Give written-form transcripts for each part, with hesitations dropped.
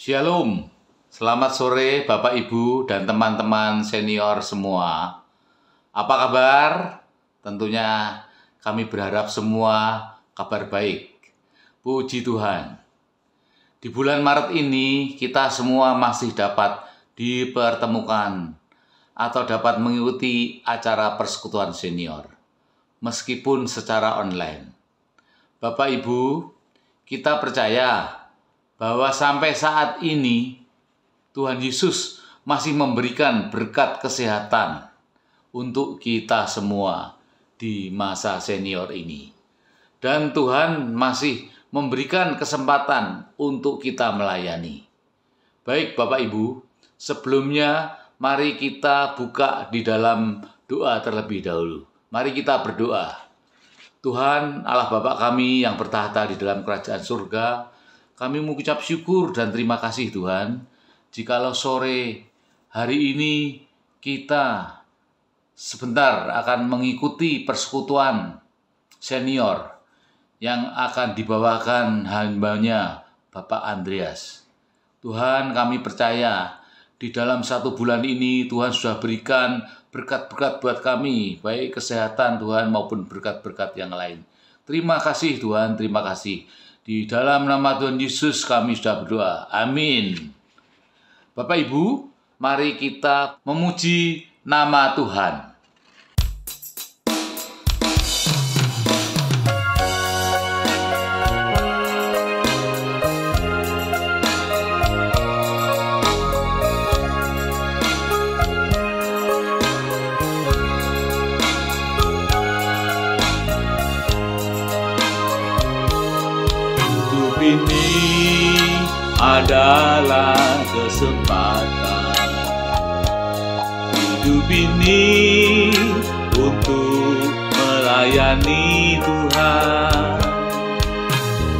Shalom, selamat sore Bapak Ibu dan teman-teman senior semua. Apa kabar? Tentunya kami berharap semua kabar baik. Puji Tuhan. Di bulan Maret ini kita semua masih dapat dipertemukan atau dapat mengikuti acara persekutuan senior, meskipun secara online. Bapak Ibu, kita percaya bahwa sampai saat ini Tuhan Yesus masih memberikan berkat kesehatan untuk kita semua di masa senior ini. Dan Tuhan masih memberikan kesempatan untuk kita melayani. Baik Bapak Ibu, sebelumnya mari kita buka di dalam doa terlebih dahulu. Mari kita berdoa. Tuhan Allah Bapa kami yang bertahta di dalam kerajaan surga, kami mengucap syukur dan terima kasih Tuhan, jikalau sore hari ini kita sebentar akan mengikuti persekutuan senior yang akan dibawakan hamba-Nya Bapak Andreas. Tuhan, kami percaya di dalam 1 bulan ini Tuhan sudah berikan berkat-berkat buat kami, baik kesehatan Tuhan maupun berkat-berkat yang lain. Terima kasih Tuhan, terima kasih. Di dalam nama Tuhan Yesus kami sudah berdoa. Amin. Bapak Ibu, mari kita memuji nama Tuhan. Ini adalah kesempatan hidup ini untuk melayani Tuhan.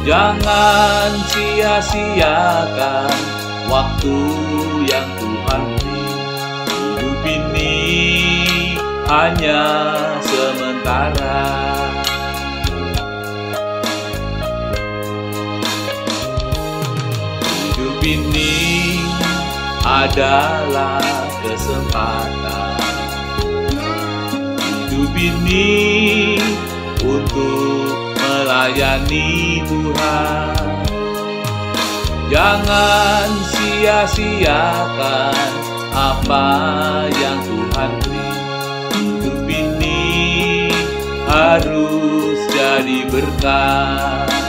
Jangan sia-siakan waktu yang Tuhan beri. Hidup ini hanya sementara. Ini adalah kesempatan hidup ini untuk melayani Tuhan. Jangan sia-siakan apa yang Tuhan beri. Hidup ini harus jadi berkat.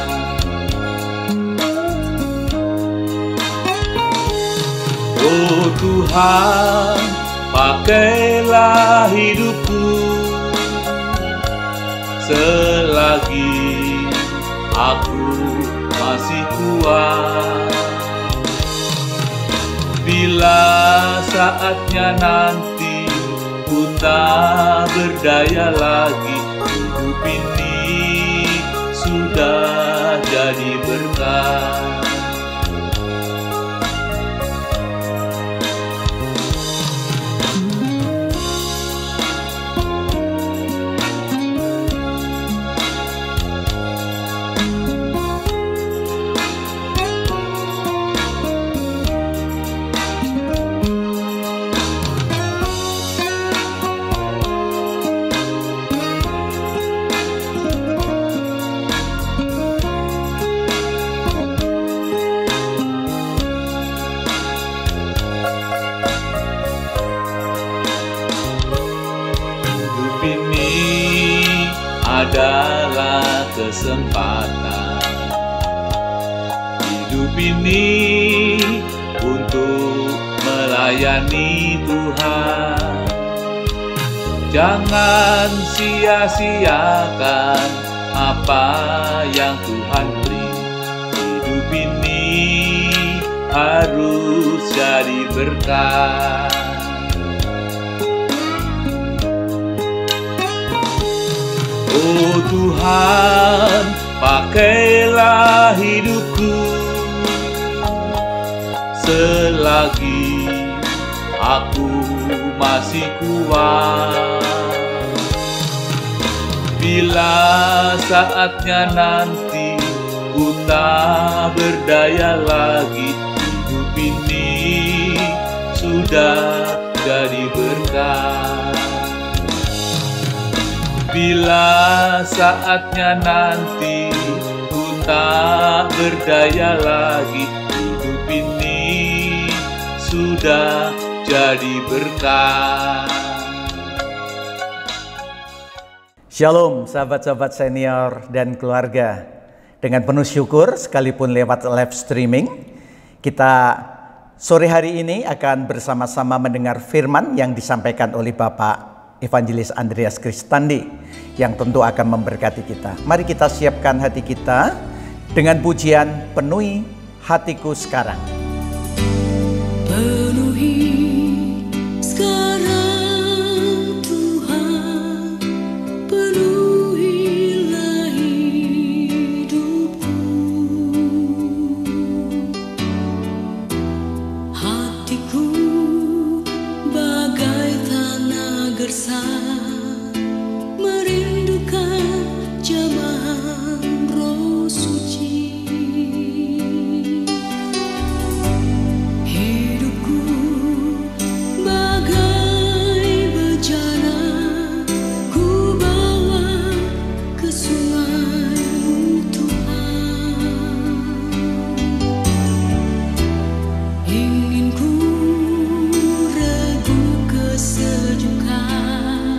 Oh Tuhan, pakailah hidupku selagi aku masih kuat. Bila saatnya nanti ku tak berdaya lagi, hidup ini sudah jadi berkat. Adalah kesempatan hidup ini untuk melayani Tuhan. Jangan sia-siakan apa yang Tuhan beri. Hidup ini harus jadi berkat. Oh Tuhan, pakailah hidupku selagi aku masih kuat. Bila saatnya nanti ku tak berdaya lagi, hidup sudah jadi berkat. Bila saatnya nanti ku tak berdaya lagi, hidup ini sudah jadi berkat. Shalom sahabat-sahabat senior dan keluarga. Dengan penuh syukur sekalipun lewat live streaming, kita sore hari ini akan bersama-sama mendengar firman yang disampaikan oleh Bapak Evangelis Andreas Kristandi yang tentu akan memberkati kita. Mari kita siapkan hati kita dengan pujian Penuhi Hatiku Sekarang. Penuhi sekarang Tuhan, penuhilah hidupku. Hatiku bagai tanah gersang, merindukan jamahan Roh Suci. Hidupku bagai bejana, ku bawa ke sungai-Mu Tuhan. Ingin ku regu kesejukan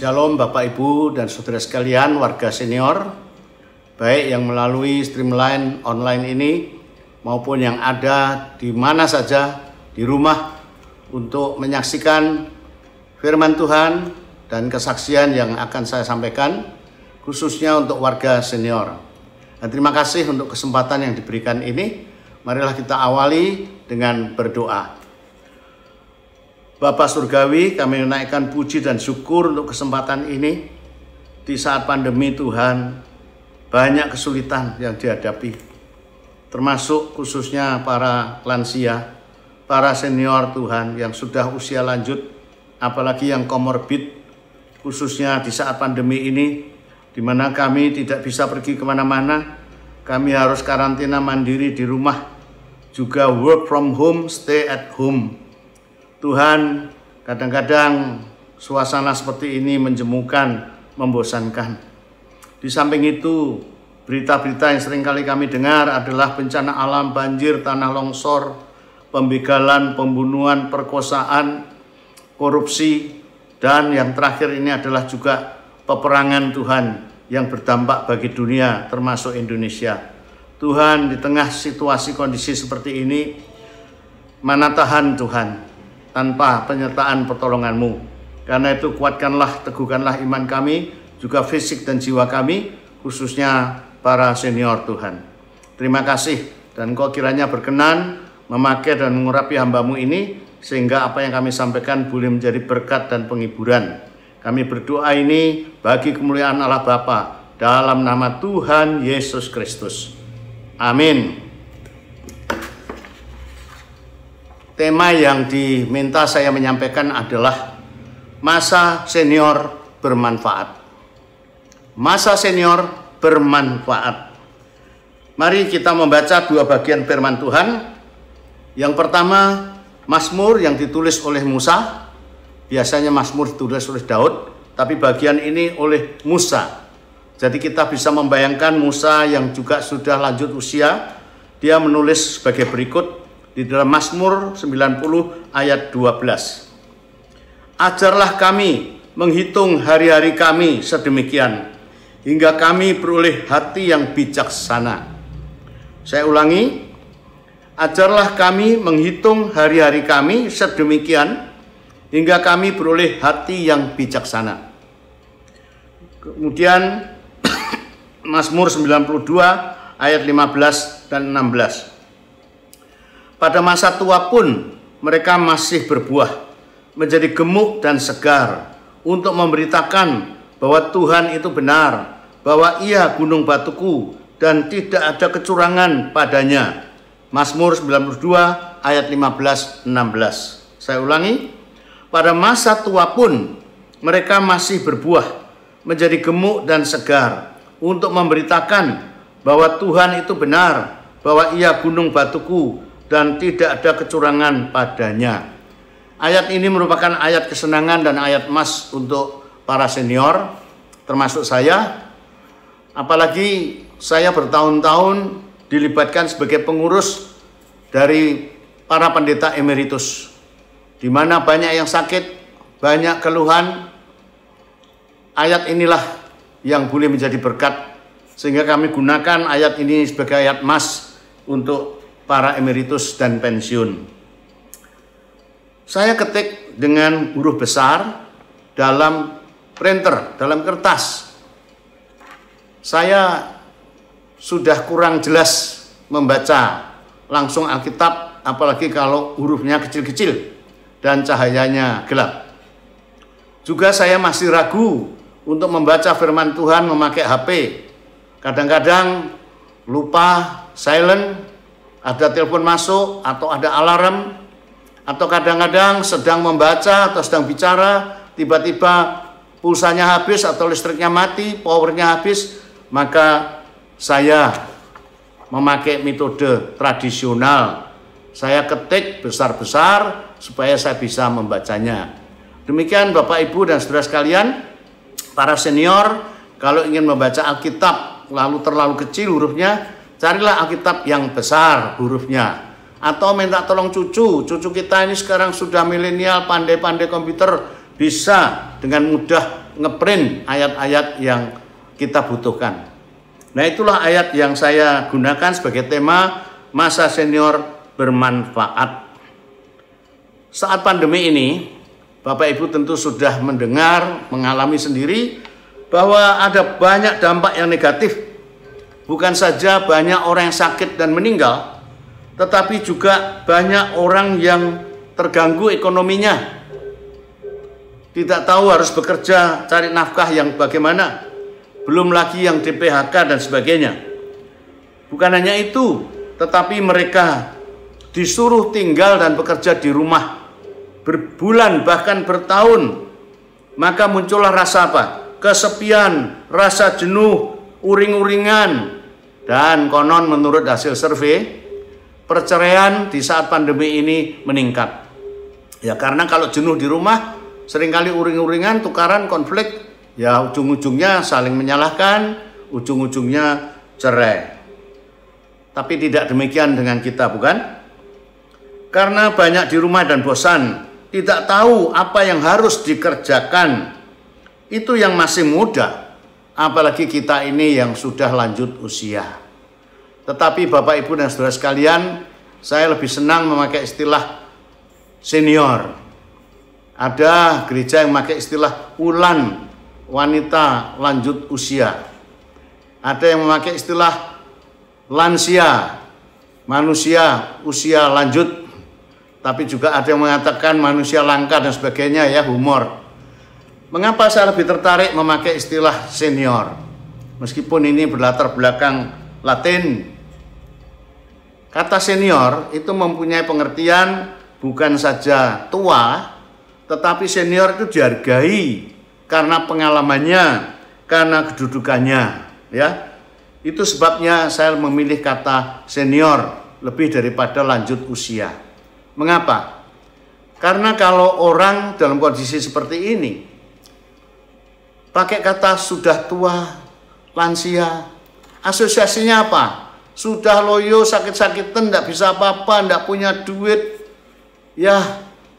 Shalom Bapak Ibu dan saudara sekalian warga senior, baik yang melalui streamline online ini maupun yang ada di mana saja di rumah untuk menyaksikan firman Tuhan dan kesaksian yang akan saya sampaikan khususnya untuk warga senior. Dan terima kasih untuk kesempatan yang diberikan ini. Marilah kita awali dengan berdoa. Bapa Surgawi, kami menaikkan puji dan syukur untuk kesempatan ini. Di saat pandemi Tuhan, banyak kesulitan yang dihadapi. Termasuk khususnya para lansia, para senior Tuhan yang sudah usia lanjut, apalagi yang komorbid, khususnya di saat pandemi ini, di mana kami tidak bisa pergi kemana-mana, kami harus karantina mandiri di rumah, juga work from home, stay at home. Tuhan, kadang-kadang suasana seperti ini menjemukan, membosankan. Di samping itu, berita-berita yang seringkali kami dengar adalah bencana alam, banjir, tanah longsor, pembegalan, pembunuhan, perkosaan, korupsi, dan yang terakhir ini adalah juga peperangan Tuhan yang berdampak bagi dunia, termasuk Indonesia. Tuhan, di tengah situasi kondisi seperti ini, mana tahan Tuhan, tanpa penyertaan pertolongan-Mu. Karena itu kuatkanlah, teguhkanlah iman kami, juga fisik dan jiwa kami, khususnya para senior Tuhan. Terima kasih, dan Kau kiranya berkenan memakai dan mengurapi hamba-Mu ini, sehingga apa yang kami sampaikan boleh menjadi berkat dan penghiburan. Kami berdoa ini bagi kemuliaan Allah Bapa, dalam nama Tuhan Yesus Kristus. Amin. Tema yang diminta saya menyampaikan adalah masa senior bermanfaat. Masa senior bermanfaat. Mari kita membaca dua bagian firman Tuhan. Yang pertama, Mazmur yang ditulis oleh Musa. Biasanya Mazmur ditulis oleh Daud, tapi bagian ini oleh Musa. Jadi kita bisa membayangkan Musa yang juga sudah lanjut usia. Dia menulis sebagai berikut di dalam Mazmur 90 ayat 12. Ajarlah kami menghitung hari-hari kami sedemikian, hingga kami beroleh hati yang bijaksana. Saya ulangi, ajarlah kami menghitung hari-hari kami sedemikian, hingga kami beroleh hati yang bijaksana. Kemudian Mazmur 92 ayat 15 dan 16. Pada masa tua pun mereka masih berbuah, menjadi gemuk dan segar, untuk memberitakan bahwa Tuhan itu benar, bahwa Ia gunung batuku, dan tidak ada kecurangan padanya. Mazmur 92 ayat 15-16. Saya ulangi, pada masa tua pun mereka masih berbuah, menjadi gemuk dan segar, untuk memberitakan bahwa Tuhan itu benar, bahwa Ia gunung batuku, dan tidak ada kecurangan padanya. Ayat ini merupakan ayat kesenangan dan ayat emas untuk para senior, termasuk saya. Apalagi saya bertahun-tahun dilibatkan sebagai pengurus dari para pendeta emeritus, di mana banyak yang sakit, banyak keluhan. Ayat inilah yang boleh menjadi berkat, sehingga kami gunakan ayat ini sebagai ayat emas untuk para emeritus dan pensiun. Saya ketik dengan huruf besar dalam printer, dalam kertas. Saya sudah kurang jelas membaca langsung Alkitab, apalagi kalau hurufnya kecil-kecil dan cahayanya gelap. Juga saya masih ragu untuk membaca firman Tuhan memakai HP. Kadang-kadang lupa, silent, ada telepon masuk atau ada alarm, atau kadang-kadang sedang membaca atau sedang bicara, tiba-tiba pulsanya habis atau listriknya mati, powernya habis, maka saya memakai metode tradisional. Saya ketik besar-besar supaya saya bisa membacanya. Demikian Bapak Ibu dan saudara sekalian, para senior, kalau ingin membaca Alkitab lalu terlalu kecil hurufnya, carilah Alkitab yang besar hurufnya. Atau minta tolong cucu kita ini sekarang sudah milenial, pandai-pandai komputer, bisa dengan mudah ngeprint ayat-ayat yang kita butuhkan. Nah, itulah ayat yang saya gunakan sebagai tema masa senior bermanfaat. Saat pandemi ini, Bapak Ibu tentu sudah mendengar, mengalami sendiri bahwa ada banyak dampak yang negatif. Bukan saja banyak orang yang sakit dan meninggal, tetapi juga banyak orang yang terganggu ekonominya. Tidak tahu harus bekerja, cari nafkah yang bagaimana. Belum lagi yang di PHK dan sebagainya. Bukan hanya itu, tetapi mereka disuruh tinggal dan bekerja di rumah berbulan bahkan bertahun. Maka muncullah rasa apa? Kesepian, rasa jenuh, uring-uringan. Dan konon menurut hasil survei, perceraian di saat pandemi ini meningkat. Ya, karena kalau jenuh di rumah, seringkali uring-uringan, tukaran, konflik, ya ujung-ujungnya saling menyalahkan, ujung-ujungnya cerai. Tapi tidak demikian dengan kita, bukan? Karena banyak di rumah dan bosan, tidak tahu apa yang harus dikerjakan. Itu yang masih muda, apalagi kita ini yang sudah lanjut usia. Tetapi Bapak, Ibu, dan saudara sekalian, saya lebih senang memakai istilah senior. Ada gereja yang memakai istilah ulan, wanita lanjut usia. Ada yang memakai istilah lansia, manusia usia lanjut. Tapi juga ada yang mengatakan manusia langka dan sebagainya, ya, humor. Mengapa saya lebih tertarik memakai istilah senior? Meskipun ini berlatar belakang Latin. Kata senior itu mempunyai pengertian bukan saja tua, tetapi senior itu dihargai karena pengalamannya, karena kedudukannya, ya. Itu sebabnya saya memilih kata senior lebih daripada lanjut usia. Mengapa? Karena kalau orang dalam kondisi seperti ini pakai kata sudah tua, lansia, asosiasinya apa? Sudah loyo, sakit-sakitan, tidak bisa apa-apa, tidak punya duit, ya,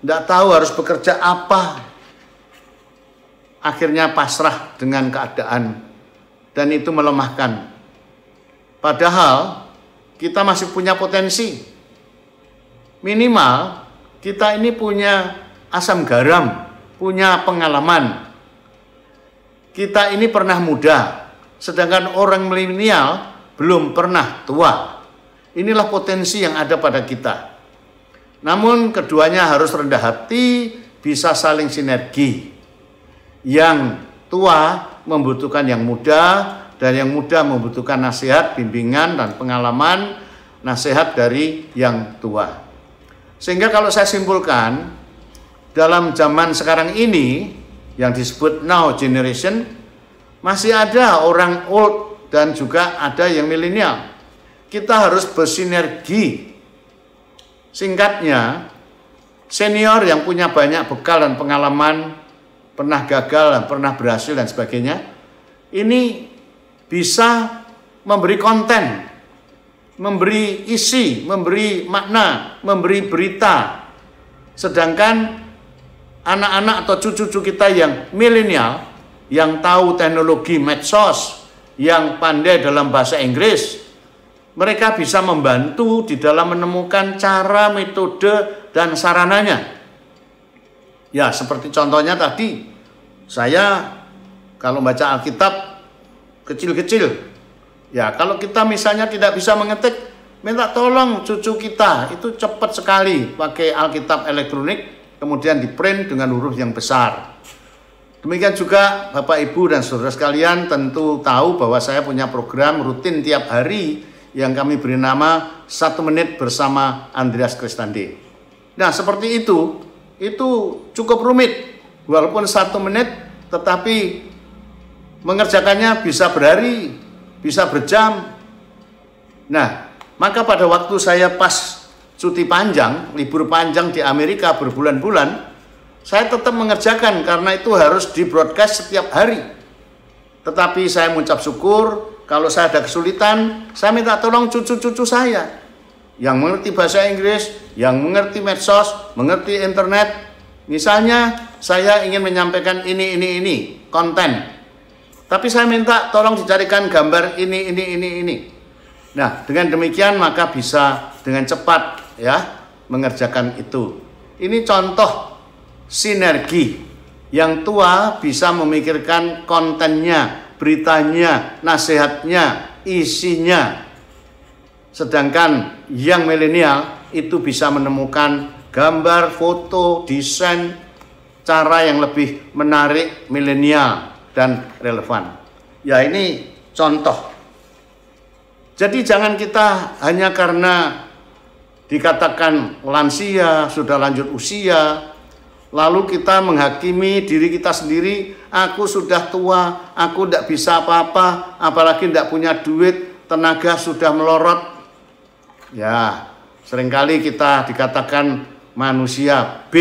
tidak tahu harus bekerja apa. Akhirnya pasrah dengan keadaan, dan itu melemahkan. Padahal kita masih punya potensi. Minimal kita ini punya asam garam, punya pengalaman. Kita ini pernah muda, sedangkan orang milenial belum pernah tua. Inilah potensi yang ada pada kita. Namun keduanya harus rendah hati, bisa saling sinergi. Yang tua membutuhkan yang muda, dan yang muda membutuhkan nasihat, bimbingan, dan pengalaman, nasihat dari yang tua. Sehingga kalau saya simpulkan, dalam zaman sekarang ini, yang disebut now generation, masih ada orang old dan juga ada yang milenial. Kita harus bersinergi. Singkatnya, senior yang punya banyak bekal dan pengalaman, pernah gagal dan pernah berhasil dan sebagainya, ini bisa memberi konten, memberi isi, memberi makna, memberi berita. Sedangkan anak-anak atau cucu-cucu kita yang milenial, yang tahu teknologi medsos, yang pandai dalam bahasa Inggris, mereka bisa membantu di dalam menemukan cara, metode, dan sarananya. Ya, seperti contohnya tadi, saya kalau baca Alkitab kecil-kecil, ya kalau kita misalnya tidak bisa mengetik, minta tolong cucu kita, itu cepat sekali pakai Alkitab elektronik, kemudian di print dengan huruf yang besar. Demikian juga Bapak, Ibu, dan saudara sekalian tentu tahu bahwa saya punya program rutin tiap hari yang kami beri nama 1 menit bersama Andreas Kristandi. Nah, seperti itu cukup rumit. Walaupun 1 menit, tetapi mengerjakannya bisa berhari, bisa berjam. Nah, maka pada waktu saya pas cuti panjang, libur panjang di Amerika berbulan-bulan, saya tetap mengerjakan karena itu harus di-broadcast setiap hari. Tetapi saya mengucap syukur, kalau saya ada kesulitan, saya minta tolong cucu-cucu saya yang mengerti bahasa Inggris, yang mengerti medsos, mengerti internet, Misalnya saya ingin menyampaikan ini konten, tapi saya minta tolong dicarikan gambar ini. Nah, dengan demikian maka bisa dengan cepat ya mengerjakan itu. Ini contoh sinergi yang tua bisa memikirkan kontennya, beritanya, nasihatnya, isinya. Sedangkan yang milenial itu bisa menemukan gambar, foto, desain, cara yang lebih menarik, milenial dan relevan. Ya, ini contoh. Jadi jangan kita hanya karena dikatakan lansia, sudah lanjut usia, lalu kita menghakimi diri kita sendiri, aku sudah tua, aku tidak bisa apa-apa, apalagi tidak punya duit, tenaga sudah melorot. Ya, seringkali kita dikatakan manusia B,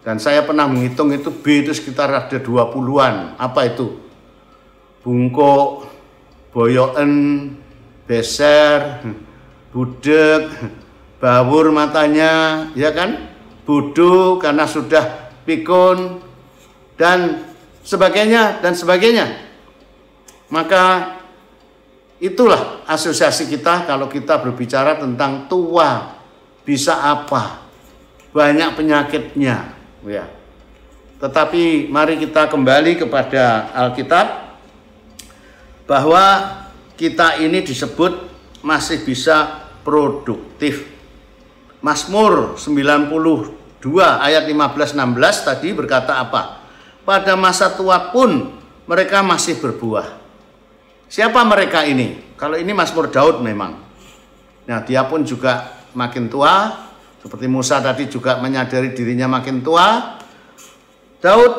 dan saya pernah menghitung itu B itu sekitar ada 20-an. Apa itu? Bungkuk, boyoken, beser, budek, bawur matanya, ya kan? Bodoh karena sudah pikun, dan sebagainya, dan sebagainya. Maka itulah asosiasi kita kalau kita berbicara tentang tua, bisa apa? Banyak penyakitnya, ya. Tetapi mari kita kembali kepada Alkitab, bahwa kita ini disebut masih bisa produktif. Mazmur 92 ayat 15-16 tadi berkata apa? Pada masa tua pun mereka masih berbuah. Siapa mereka ini? Kalau ini Mazmur Daud memang. Nah, dia pun juga makin tua. Seperti Musa tadi juga menyadari dirinya makin tua. Daud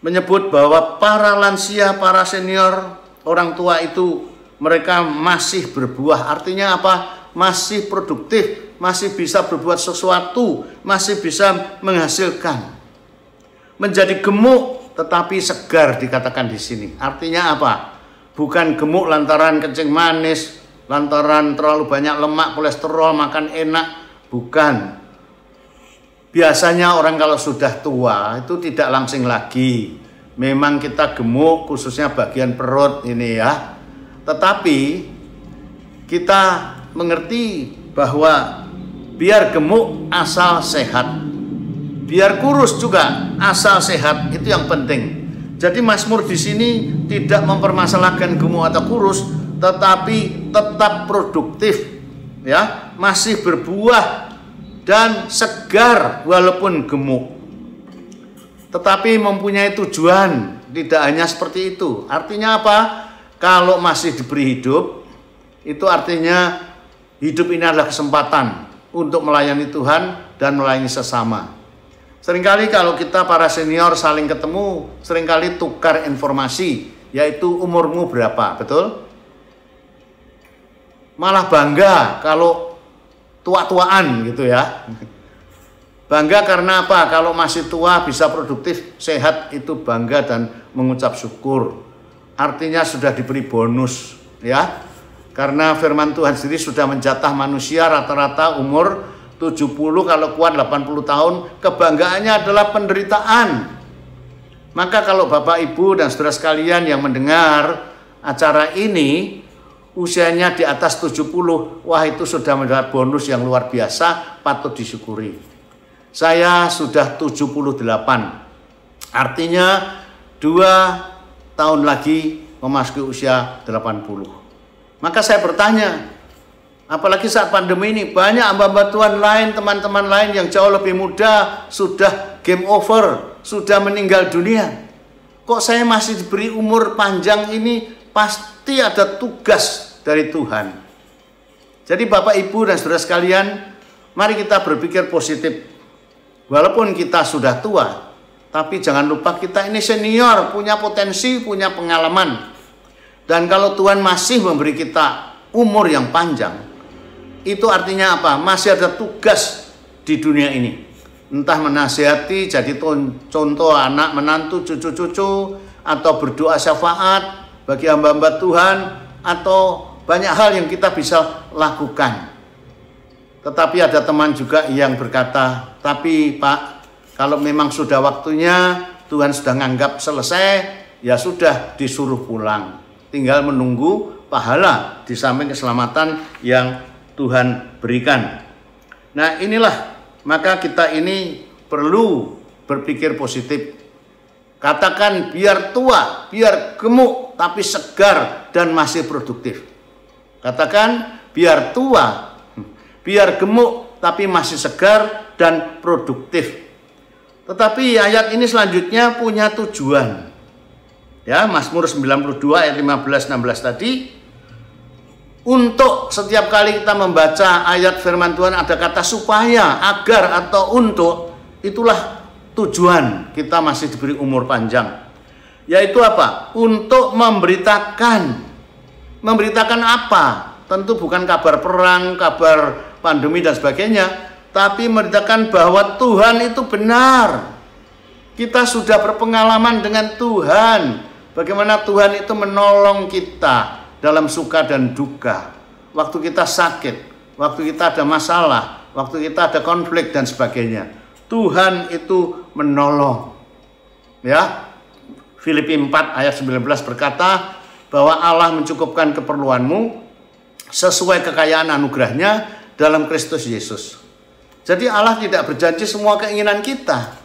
menyebut bahwa para lansia, para senior, orang tua itu mereka masih berbuah. Artinya apa? Masih produktif, masih bisa berbuat sesuatu, masih bisa menghasilkan. Menjadi gemuk tetapi segar dikatakan di sini. Artinya apa? Bukan gemuk lantaran kencing manis, lantaran terlalu banyak lemak, kolesterol, makan enak. Bukan. Biasanya orang kalau sudah tua itu tidak langsing lagi. Memang kita gemuk khususnya bagian perut ini ya. Tetapi kita mengerti bahwa biar gemuk asal sehat. Biar kurus juga asal sehat, itu yang penting. Jadi Mazmur di sini tidak mempermasalahkan gemuk atau kurus, tetapi tetap produktif ya, masih berbuah dan segar walaupun gemuk. Tetapi mempunyai tujuan, tidak hanya seperti itu. Artinya apa? Kalau masih diberi hidup, itu artinya hidup ini adalah kesempatan untuk melayani Tuhan dan melayani sesama. Seringkali kalau kita para senior saling ketemu, seringkali tukar informasi, yaitu umurmu berapa, betul? Malah bangga kalau tua-tuaan gitu ya. Bangga karena apa? Kalau masih tua bisa produktif, sehat, itu bangga dan mengucap syukur. Artinya sudah diberi bonus ya. Karena firman Tuhan sendiri sudah menjatah manusia rata-rata umur 70, kalau kuat 80 tahun, kebanggaannya adalah penderitaan. Maka kalau Bapak Ibu dan saudara sekalian yang mendengar acara ini usianya di atas 70, wah itu sudah mendapat bonus yang luar biasa, patut disyukuri. Saya sudah 78, artinya 2 tahun lagi memasuki usia 80. Maka saya bertanya, apalagi saat pandemi ini, banyak hamba-hamba Tuhan lain, teman-teman lain yang jauh lebih muda, sudah game over, sudah meninggal dunia. Kok saya masih diberi umur panjang ini? Pasti ada tugas dari Tuhan. Jadi Bapak, Ibu, dan saudara sekalian, mari kita berpikir positif. Walaupun kita sudah tua, tapi jangan lupa kita ini senior, punya potensi, punya pengalaman. Dan kalau Tuhan masih memberi kita umur yang panjang, itu artinya apa? Masih ada tugas di dunia ini. Entah menasihati, jadi contoh anak, menantu, cucu-cucu, atau berdoa syafaat bagi hamba-hamba Tuhan, atau banyak hal yang kita bisa lakukan. Tetapi ada teman juga yang berkata, tapi Pak, Kalau memang sudah waktunya, Tuhan sudah nganggap selesai, ya sudah disuruh pulang. Tinggal menunggu pahala di samping keselamatan yang Tuhan berikan. Nah inilah, maka kita ini perlu berpikir positif. Katakan biar tua, biar gemuk, tapi segar dan masih produktif. Katakan biar tua, biar gemuk, tapi masih segar dan produktif. Tetapi ayat ini selanjutnya punya tujuan. Ya, Mazmur 92 ayat 15-16 tadi. Untuk setiap kali kita membaca ayat firman Tuhan ada kata supaya, agar, atau untuk. Itulah tujuan kita masih diberi umur panjang. Yaitu apa? Untuk memberitakan. Memberitakan apa? Tentu bukan kabar perang, kabar pandemi dan sebagainya, tapi memberitakan bahwa Tuhan itu benar. Kita sudah berpengalaman dengan Tuhan. Bagaimana Tuhan itu menolong kita dalam suka dan duka. Waktu kita sakit, waktu kita ada masalah, waktu kita ada konflik dan sebagainya. Tuhan itu menolong. Ya. Filipi 4 ayat 19 berkata bahwa Allah mencukupkan keperluanmu sesuai kekayaan anugerahnya dalam Kristus Yesus. Jadi Allah tidak berjanji semua keinginan kita,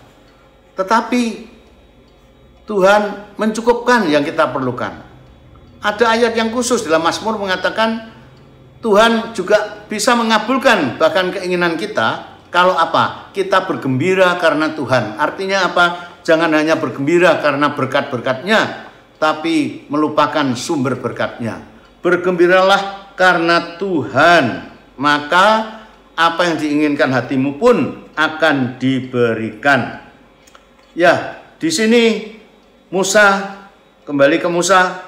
tetapi Tuhan mencukupkan yang kita perlukan. Ada ayat yang khusus dalam Mazmur mengatakan Tuhan juga bisa mengabulkan bahkan keinginan kita kalau apa? Kita bergembira karena Tuhan. Artinya apa? Jangan hanya bergembira karena berkat-berkatnya, tapi melupakan sumber berkatnya. Bergembiralah karena Tuhan, maka apa yang diinginkan hatimu pun akan diberikan. Ya, di sini Musa, kembali ke Musa,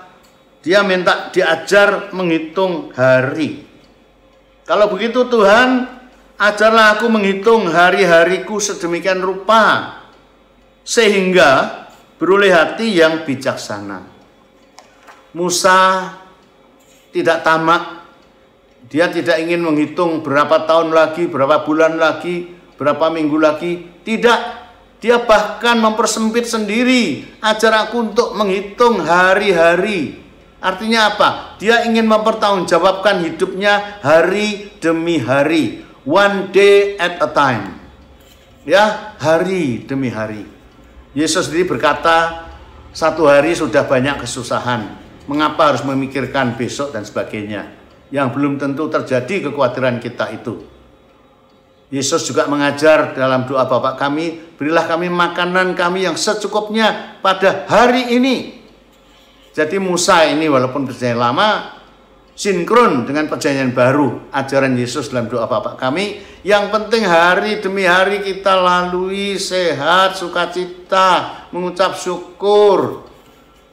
dia minta diajar menghitung hari. Kalau begitu Tuhan, ajarlah aku menghitung hari-hariku sedemikian rupa, sehingga beroleh hati yang bijaksana. Musa tidak tamak. Dia tidak ingin menghitung berapa tahun lagi, berapa bulan lagi, berapa minggu lagi. Tidak. Dia bahkan mempersempit sendiri. Ajar aku untuk menghitung hari-hari. Artinya apa? Dia ingin mempertanggungjawabkan hidupnya hari demi hari. One day at a time. Ya, hari demi hari. Yesus sendiri berkata, satu hari sudah banyak kesusahan. Mengapa harus memikirkan besok dan sebagainya? Yang belum tentu terjadi kekhawatiran kita itu. Yesus juga mengajar dalam doa Bapa kami, berilah kami makanan kami yang secukupnya pada hari ini. Jadi Musa ini walaupun perjanjian lama, sinkron dengan perjanjian baru, ajaran Yesus dalam doa Bapa kami. Yang penting hari demi hari kita lalui sehat, sukacita, mengucap syukur.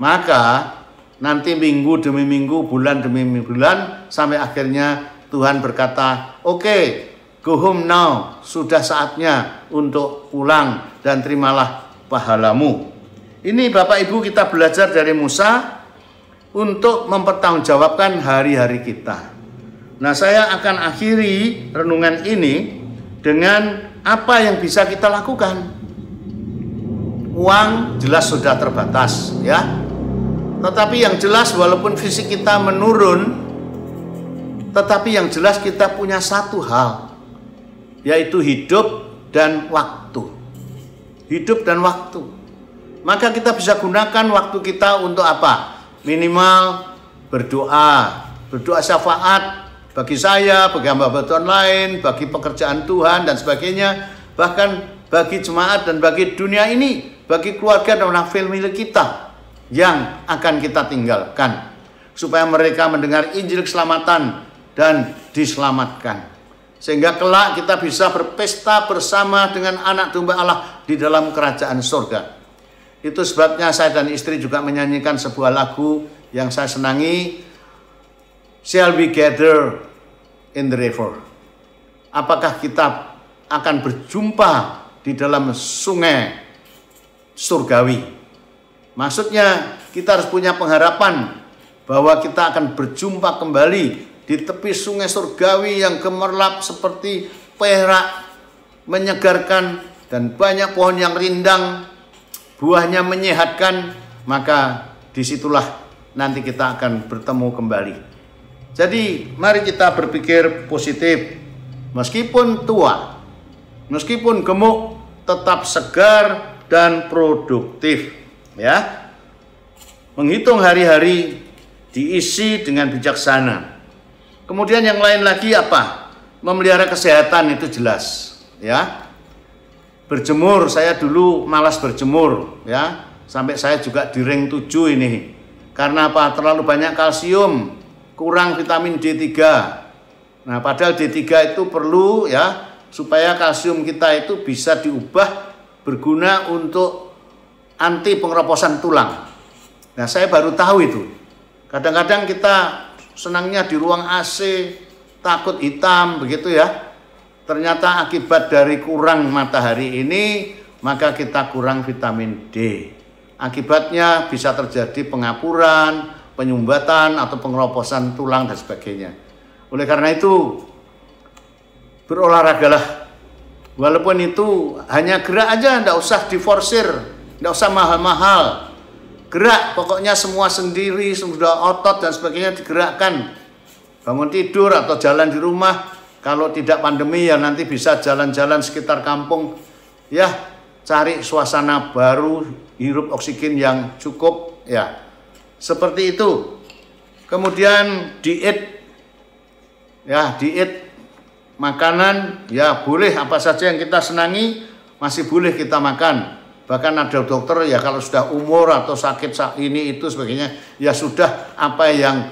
Maka nanti minggu demi minggu, bulan demi bulan, sampai akhirnya Tuhan berkata, oke, go home now, sudah saatnya untuk pulang dan terimalah pahalamu. Ini Bapak Ibu kita belajar dari Musa untuk mempertanggungjawabkan hari-hari kita. Nah, saya akan akhiri renungan ini dengan apa yang bisa kita lakukan. Uang jelas sudah terbatas, ya. Tetapi yang jelas walaupun fisik kita menurun, tetapi yang jelas kita punya satu hal, yaitu hidup dan waktu. Hidup dan waktu. Maka kita bisa gunakan waktu kita untuk apa? Minimal berdoa, berdoa syafaat bagi saya, bagi hamba Tuhan lain, bagi pekerjaan Tuhan dan sebagainya, bahkan bagi jemaat dan bagi dunia ini, bagi keluarga dan family kita yang akan kita tinggalkan, supaya mereka mendengar Injil keselamatan dan diselamatkan, sehingga kelak kita bisa berpesta bersama dengan anak domba Allah di dalam kerajaan surga. Itu sebabnya saya dan istri juga menyanyikan sebuah lagu yang saya senangi, Shall we gather in the river? Apakah kita akan berjumpa di dalam sungai surgawi? Maksudnya kita harus punya pengharapan bahwa kita akan berjumpa kembali di tepi sungai surgawi yang gemerlap seperti perak, menyegarkan dan banyak pohon yang rindang, buahnya menyehatkan, maka disitulah nanti kita akan bertemu kembali. Jadi mari kita berpikir positif. Meskipun tua, meskipun gemuk, tetap segar dan produktif, ya. Menghitung hari-hari diisi dengan bijaksana. Kemudian yang lain lagi apa? Memelihara kesehatan itu jelas, ya. Berjemur, saya dulu malas berjemur, ya. Sampai saya juga di ring 7 ini. Karena apa? Terlalu banyak kalsium, kurang vitamin D3. Nah, padahal D3 itu perlu, ya, supaya kalsium kita itu bisa diubah berguna untuk anti pengeroposan tulang. Nah, saya baru tahu itu. Kadang-kadang kita senangnya di ruang AC, takut hitam begitu ya. Ternyata akibat dari kurang matahari ini, maka kita kurang vitamin D. Akibatnya bisa terjadi pengapuran, penyumbatan atau pengeroposan tulang dan sebagainya. Oleh karena itu, berolahragalah. Walaupun itu hanya gerak aja, tidak usah diforsir, tidak usah mahal-mahal. Gerak, pokoknya semua sendiri, sudah otot dan sebagainya digerakkan. Bangun tidur atau jalan di rumah. Kalau tidak pandemi ya nanti bisa jalan-jalan sekitar kampung. Ya, cari suasana baru, hirup oksigen yang cukup. Ya, seperti itu. Kemudian diet. Ya, diet makanan ya boleh apa saja yang kita senangi masih boleh kita makan. Bahkan ada dokter ya kalau sudah umur atau sakit ini itu sebagainya ya sudah apa yang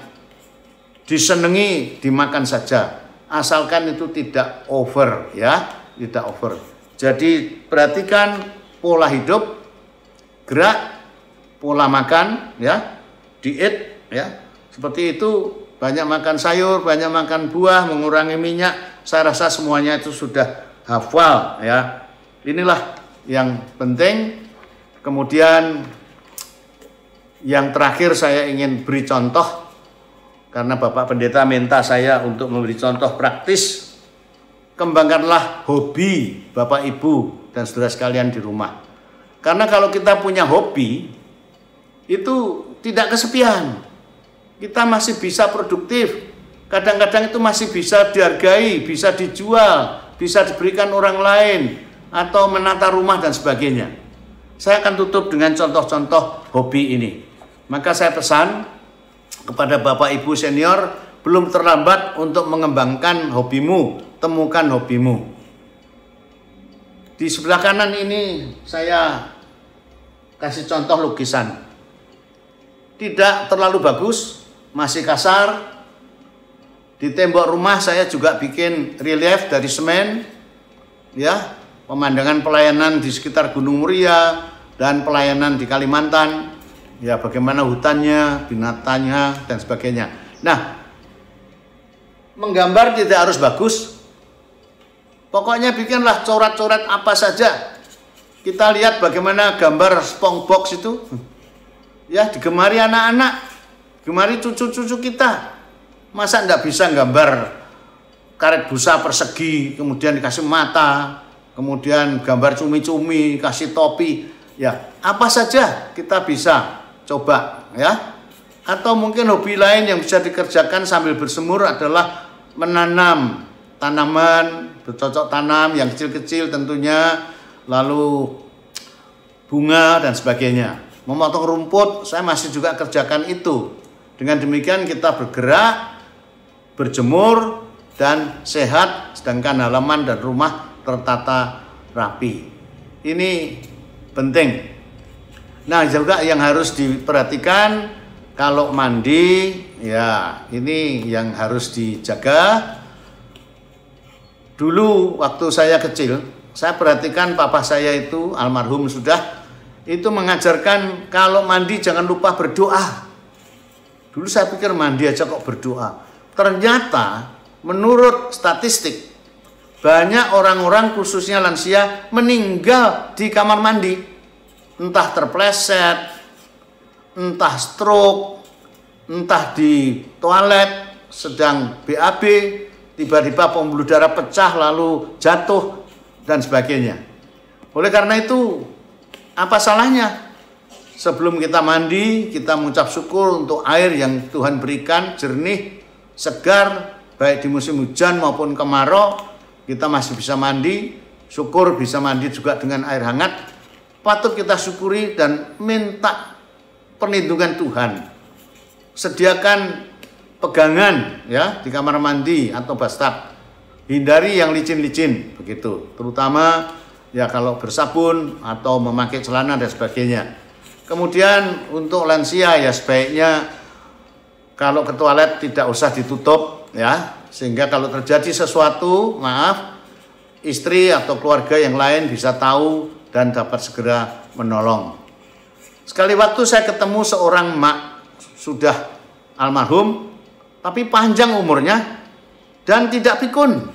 disenangi dimakan saja. Asalkan itu tidak over ya, tidak over. Jadi perhatikan pola hidup, gerak, pola makan ya, diet ya. Seperti itu. Banyak makan sayur, banyak makan buah, mengurangi minyak. Saya rasa semuanya itu sudah hafal ya. Inilah yang penting. Kemudian yang terakhir saya ingin beri contoh. Karena Bapak Pendeta minta saya untuk memberi contoh praktis. Kembangkanlah hobi Bapak Ibu dan saudara sekalian di rumah. Karena kalau kita punya hobi, itu tidak kesepian. Kita masih bisa produktif, kadang-kadang itu masih bisa dihargai, bisa dijual, bisa diberikan orang lain, atau menata rumah dan sebagainya. Saya akan tutup dengan contoh-contoh hobi ini. Maka saya pesan kepada Bapak Ibu senior, belum terlambat untuk mengembangkan hobimu, temukan hobimu. Di sebelah kanan ini saya kasih contoh lukisan. Tidak terlalu bagus, masih kasar. Di tembok rumah saya juga bikin relief dari semen, ya, pemandangan pelayanan di sekitar Gunung Muria dan pelayanan di Kalimantan, ya, bagaimana hutannya, binatangnya dan sebagainya. Nah, menggambar tidak harus bagus, pokoknya bikinlah coret-coret apa saja. Kita lihat bagaimana gambar SpongeBob itu, ya, digemari anak-anak. Gemari cucu-cucu kita. Masa enggak bisa gambar karet busa persegi, kemudian dikasih mata, kemudian gambar cumi-cumi, kasih topi. Ya, apa saja kita bisa coba, ya. Atau mungkin hobi lain yang bisa dikerjakan sambil bersemur adalah menanam tanaman, bercocok tanam yang kecil-kecil tentunya, lalu bunga dan sebagainya. Memotong rumput, saya masih juga kerjakan itu. Dengan demikian kita bergerak, berjemur, dan sehat, sedangkan halaman dan rumah tertata rapi. Ini penting. Nah, juga yang harus diperhatikan kalau mandi, ya ini yang harus dijaga. Dulu waktu saya kecil, saya perhatikan papa saya itu, almarhum sudah, itu mengajarkan kalau mandi jangan lupa berdoa. Dulu saya pikir mandi aja kok berdoa. Ternyata menurut statistik banyak orang-orang khususnya lansia meninggal di kamar mandi. Entah terpleset, entah stroke, entah di toilet sedang BAB, tiba-tiba pembuluh darah pecah lalu jatuh dan sebagainya. Oleh karena itu, apa salahnya sebelum kita mandi, kita mengucap syukur untuk air yang Tuhan berikan, jernih, segar, baik di musim hujan maupun kemarau, kita masih bisa mandi, syukur bisa mandi juga dengan air hangat. Patut kita syukuri dan minta perlindungan Tuhan. Sediakan pegangan ya di kamar mandi atau bathtub. Hindari yang licin-licin begitu, terutama ya kalau bersabun atau memakai celana dan sebagainya. Kemudian untuk lansia ya sebaiknya kalau ke toilet tidak usah ditutup ya, sehingga kalau terjadi sesuatu, maaf, istri atau keluarga yang lain bisa tahu dan dapat segera menolong. Sekali waktu saya ketemu seorang mak sudah almarhum, tapi panjang umurnya dan tidak pikun.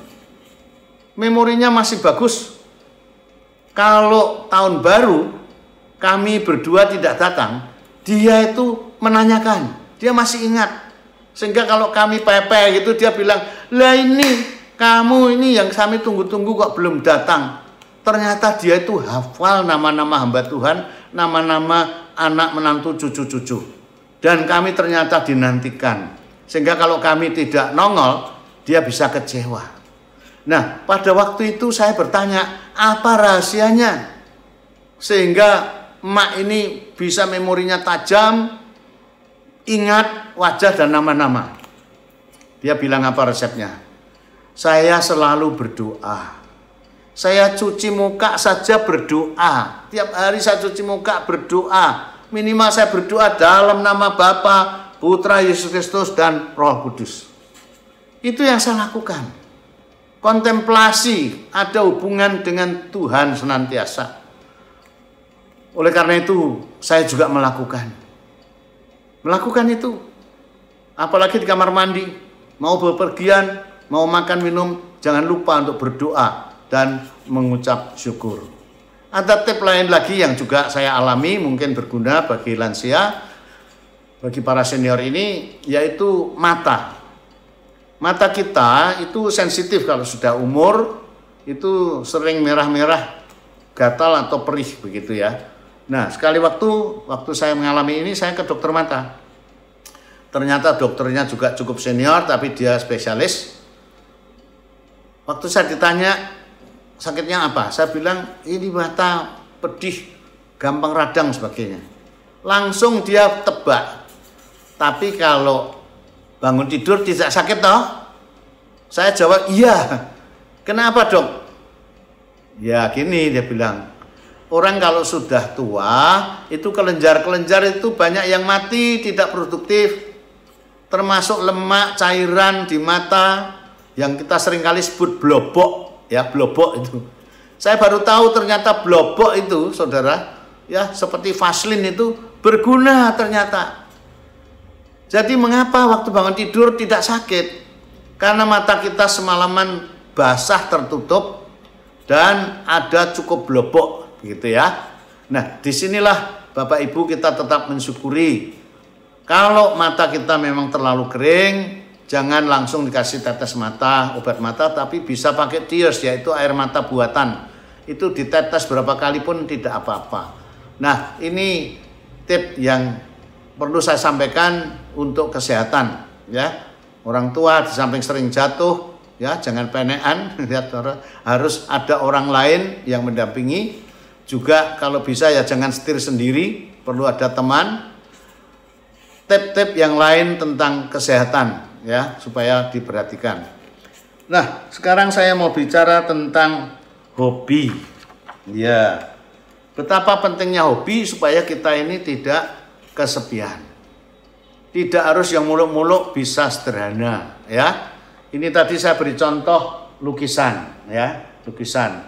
Memorinya masih bagus. Kalau tahun baru kami berdua tidak datang, dia itu menanyakan, dia masih ingat. Sehingga kalau kami pepe gitu, dia bilang, lah ini kamu ini yang kami tunggu-tunggu kok belum datang. Ternyata dia itu hafal nama-nama hamba Tuhan, nama-nama anak menantu cucu-cucu. Dan kami ternyata dinantikan. Sehingga kalau kami tidak nongol, dia bisa kecewa. Nah, pada waktu itu saya bertanya, apa rahasianya? Sehingga emak ini bisa memorinya tajam, ingat wajah dan nama-nama. Dia bilang apa resepnya? Saya selalu berdoa. Saya cuci muka saja berdoa. Tiap hari saya cuci muka berdoa. Minimal saya berdoa dalam nama Bapa, Putra Yesus Kristus dan Roh Kudus. Itu yang saya lakukan. Kontemplasi, ada hubungan dengan Tuhan senantiasa. Oleh karena itu, saya juga melakukan itu. Apalagi di kamar mandi, mau bepergian, mau makan minum, jangan lupa untuk berdoa dan mengucap syukur. Ada tips lain lagi yang juga saya alami, mungkin berguna bagi lansia, bagi para senior ini, yaitu mata. Mata kita itu sensitif kalau sudah umur, itu sering merah-merah, gatal atau perih begitu ya. Nah, sekali waktu saya mengalami ini, saya ke dokter mata. Ternyata dokternya juga cukup senior, tapi dia spesialis. Waktu saya ditanya, sakitnya apa? Saya bilang, ini mata pedih, gampang radang sebagainya. Langsung dia tebak. Tapi kalau bangun tidur tidak sakit toh? Saya jawab, iya. Kenapa dok? Ya gini, dia bilang. Orang kalau sudah tua, itu kelenjar-kelenjar itu banyak yang mati, tidak produktif. Termasuk lemak, cairan di mata, yang kita seringkali sebut blobok. Ya, blobok itu. Saya baru tahu ternyata blobok itu, saudara, ya seperti Vaseline itu berguna ternyata. Jadi mengapa waktu bangun tidur tidak sakit? Karena mata kita semalaman basah tertutup dan ada cukup blobok, gitu ya. Nah, disinilah Bapak Ibu kita tetap mensyukuri. Kalau mata kita memang terlalu kering, jangan langsung dikasih tetes mata, obat mata, tapi bisa pakai tears, yaitu air mata buatan. Itu ditetes berapa kali pun tidak apa-apa. Nah, ini tip yang perlu saya sampaikan untuk kesehatan ya. Orang tua di samping sering jatuh ya, jangan penekan ya, harus ada orang lain yang mendampingi. Juga kalau bisa ya jangan setir sendiri, perlu ada teman. Tip-tip yang lain tentang kesehatan ya, supaya diperhatikan. Nah, sekarang saya mau bicara tentang hobi. Ya. Betapa pentingnya hobi supaya kita ini tidak kesepian. Tidak harus yang muluk-muluk, bisa sederhana ya. Ini tadi saya beri contoh lukisan ya, lukisan.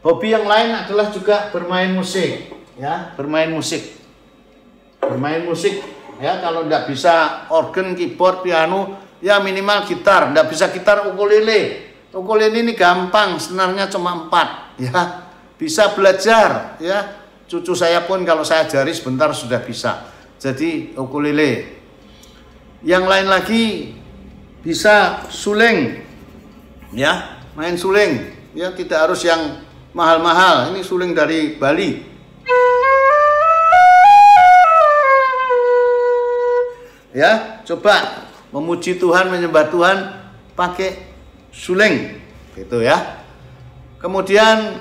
Hobi yang lain adalah juga bermain musik ya, bermain musik ya. Kalau tidak bisa organ, keyboard, piano, ya minimal gitar. Tidak bisa gitar, ukulele. Ukulele ini gampang, senarnya cuma 4 ya. Bisa belajar ya. Cucu saya pun kalau saya ajari sebentar sudah bisa. Jadi ukulele. Yang lain lagi bisa suling ya, main suling ya, tidak harus yang mahal-mahal. Ini suling dari Bali. Ya, coba memuji Tuhan, menyembah Tuhan pakai suling, gitu ya. Kemudian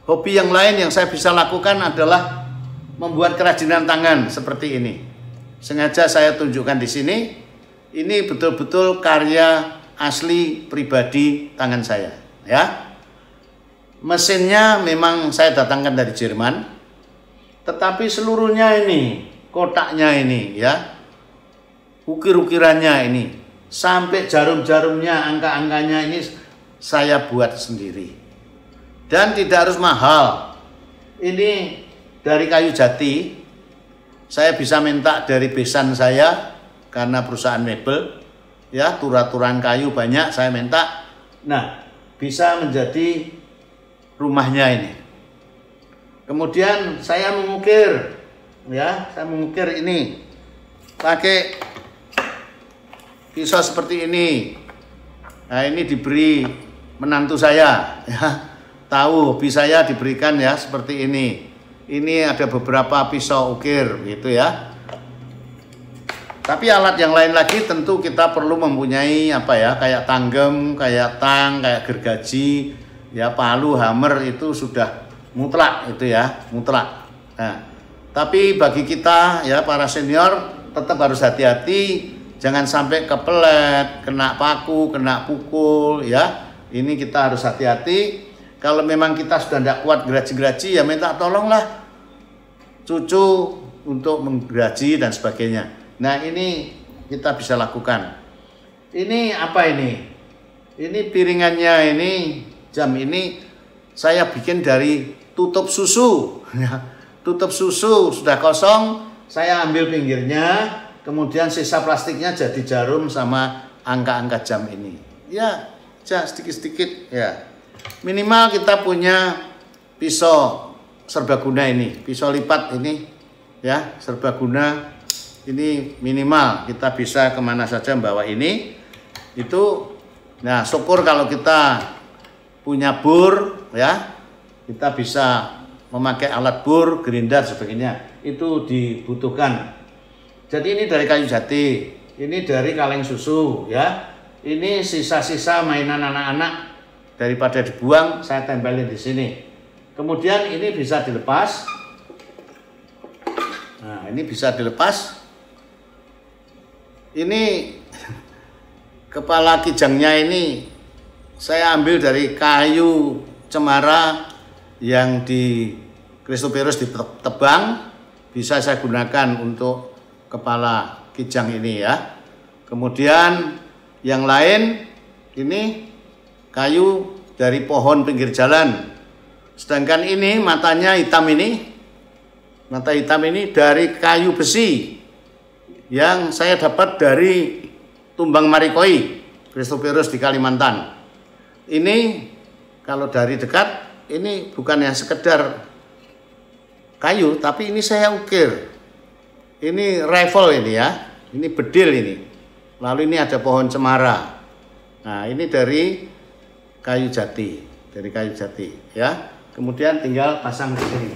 hobi yang lain yang saya bisa lakukan adalah membuat kerajinan tangan seperti ini. Sengaja saya tunjukkan di sini. Ini betul-betul karya asli pribadi tangan saya, ya. Mesinnya memang saya datangkan dari Jerman, tetapi seluruhnya ini, kotaknya ini, ya, ukir-ukirannya ini, sampai jarum-jarumnya, angka-angkanya ini saya buat sendiri. Dan tidak harus mahal. Ini dari kayu jati. Saya bisa minta dari besan saya karena perusahaan mebel, ya, turah-turahan kayu banyak saya minta. Nah, bisa menjadi rumahnya ini. Kemudian saya mengukir, ya, saya mengukir ini pakai pisau seperti ini. Nah, ini diberi menantu saya, ya. Tahu hobi saya diberikan ya seperti ini. Ini ada beberapa pisau ukir gitu ya. Tapi alat yang lain lagi tentu kita perlu mempunyai apa ya, kayak tanggem, kayak tang, kayak gergaji, ya, palu, hammer itu sudah mutlak itu ya, mutlak. Nah, tapi bagi kita ya para senior tetap harus hati-hati, jangan sampai kepelet, kena paku, kena pukul ya. Ini kita harus hati-hati. Kalau memang kita sudah tidak kuat geraji-geraji ya minta tolonglah cucu untuk menggeraji dan sebagainya. Nah, ini kita bisa lakukan. Ini apa ini? Ini piringannya ini, jam ini saya bikin dari tutup susu. Tutup susu sudah kosong, saya ambil pinggirnya, kemudian sisa plastiknya jadi jarum sama angka-angka jam ini. Ya, sedikit-sedikit ya. Minimal kita punya pisau serbaguna ini, pisau lipat ini ya, serbaguna. Ini minimal kita bisa kemana saja membawa ini. Itu, nah syukur kalau kita punya bur ya, kita bisa memakai alat bur, grinder sebagainya. Itu dibutuhkan. Jadi ini dari kayu jati, ini dari kaleng susu ya. Ini sisa-sisa mainan anak-anak daripada dibuang saya tempelin di sini. Kemudian ini bisa dilepas. Nah, ini bisa dilepas. Ini kepala kijangnya ini saya ambil dari kayu cemara yang di Christophorus ditebang, bisa saya gunakan untuk kepala kijang ini ya. Kemudian yang lain ini kayu dari pohon pinggir jalan. Sedangkan ini matanya hitam ini, mata hitam ini dari kayu besi yang saya dapat dari Tumbang Marikoi, Christophorus di Kalimantan. Ini kalau dari dekat, ini bukan yang sekedar kayu, tapi ini saya ukir. Ini rifle ini ya, ini bedil ini. Lalu ini ada pohon cemara. Nah, ini dari kayu jati, ya. Kemudian tinggal pasang di sini.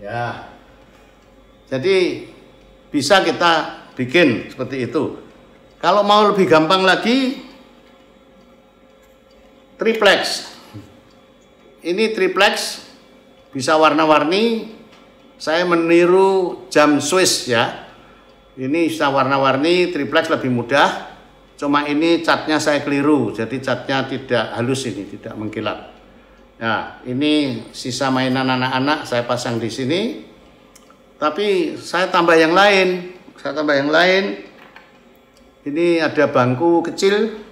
Ya, jadi bisa kita bikin seperti itu. Kalau mau lebih gampang lagi, triplex. Ini triplex, bisa warna-warni. Saya meniru jam Swiss ya. Ini bisa warna-warni, triplex lebih mudah. Cuma ini catnya saya keliru, jadi catnya tidak halus ini, tidak mengkilap. Nah, ini sisa mainan anak-anak saya pasang di sini. Tapi saya tambah yang lain. Ini ada bangku kecil.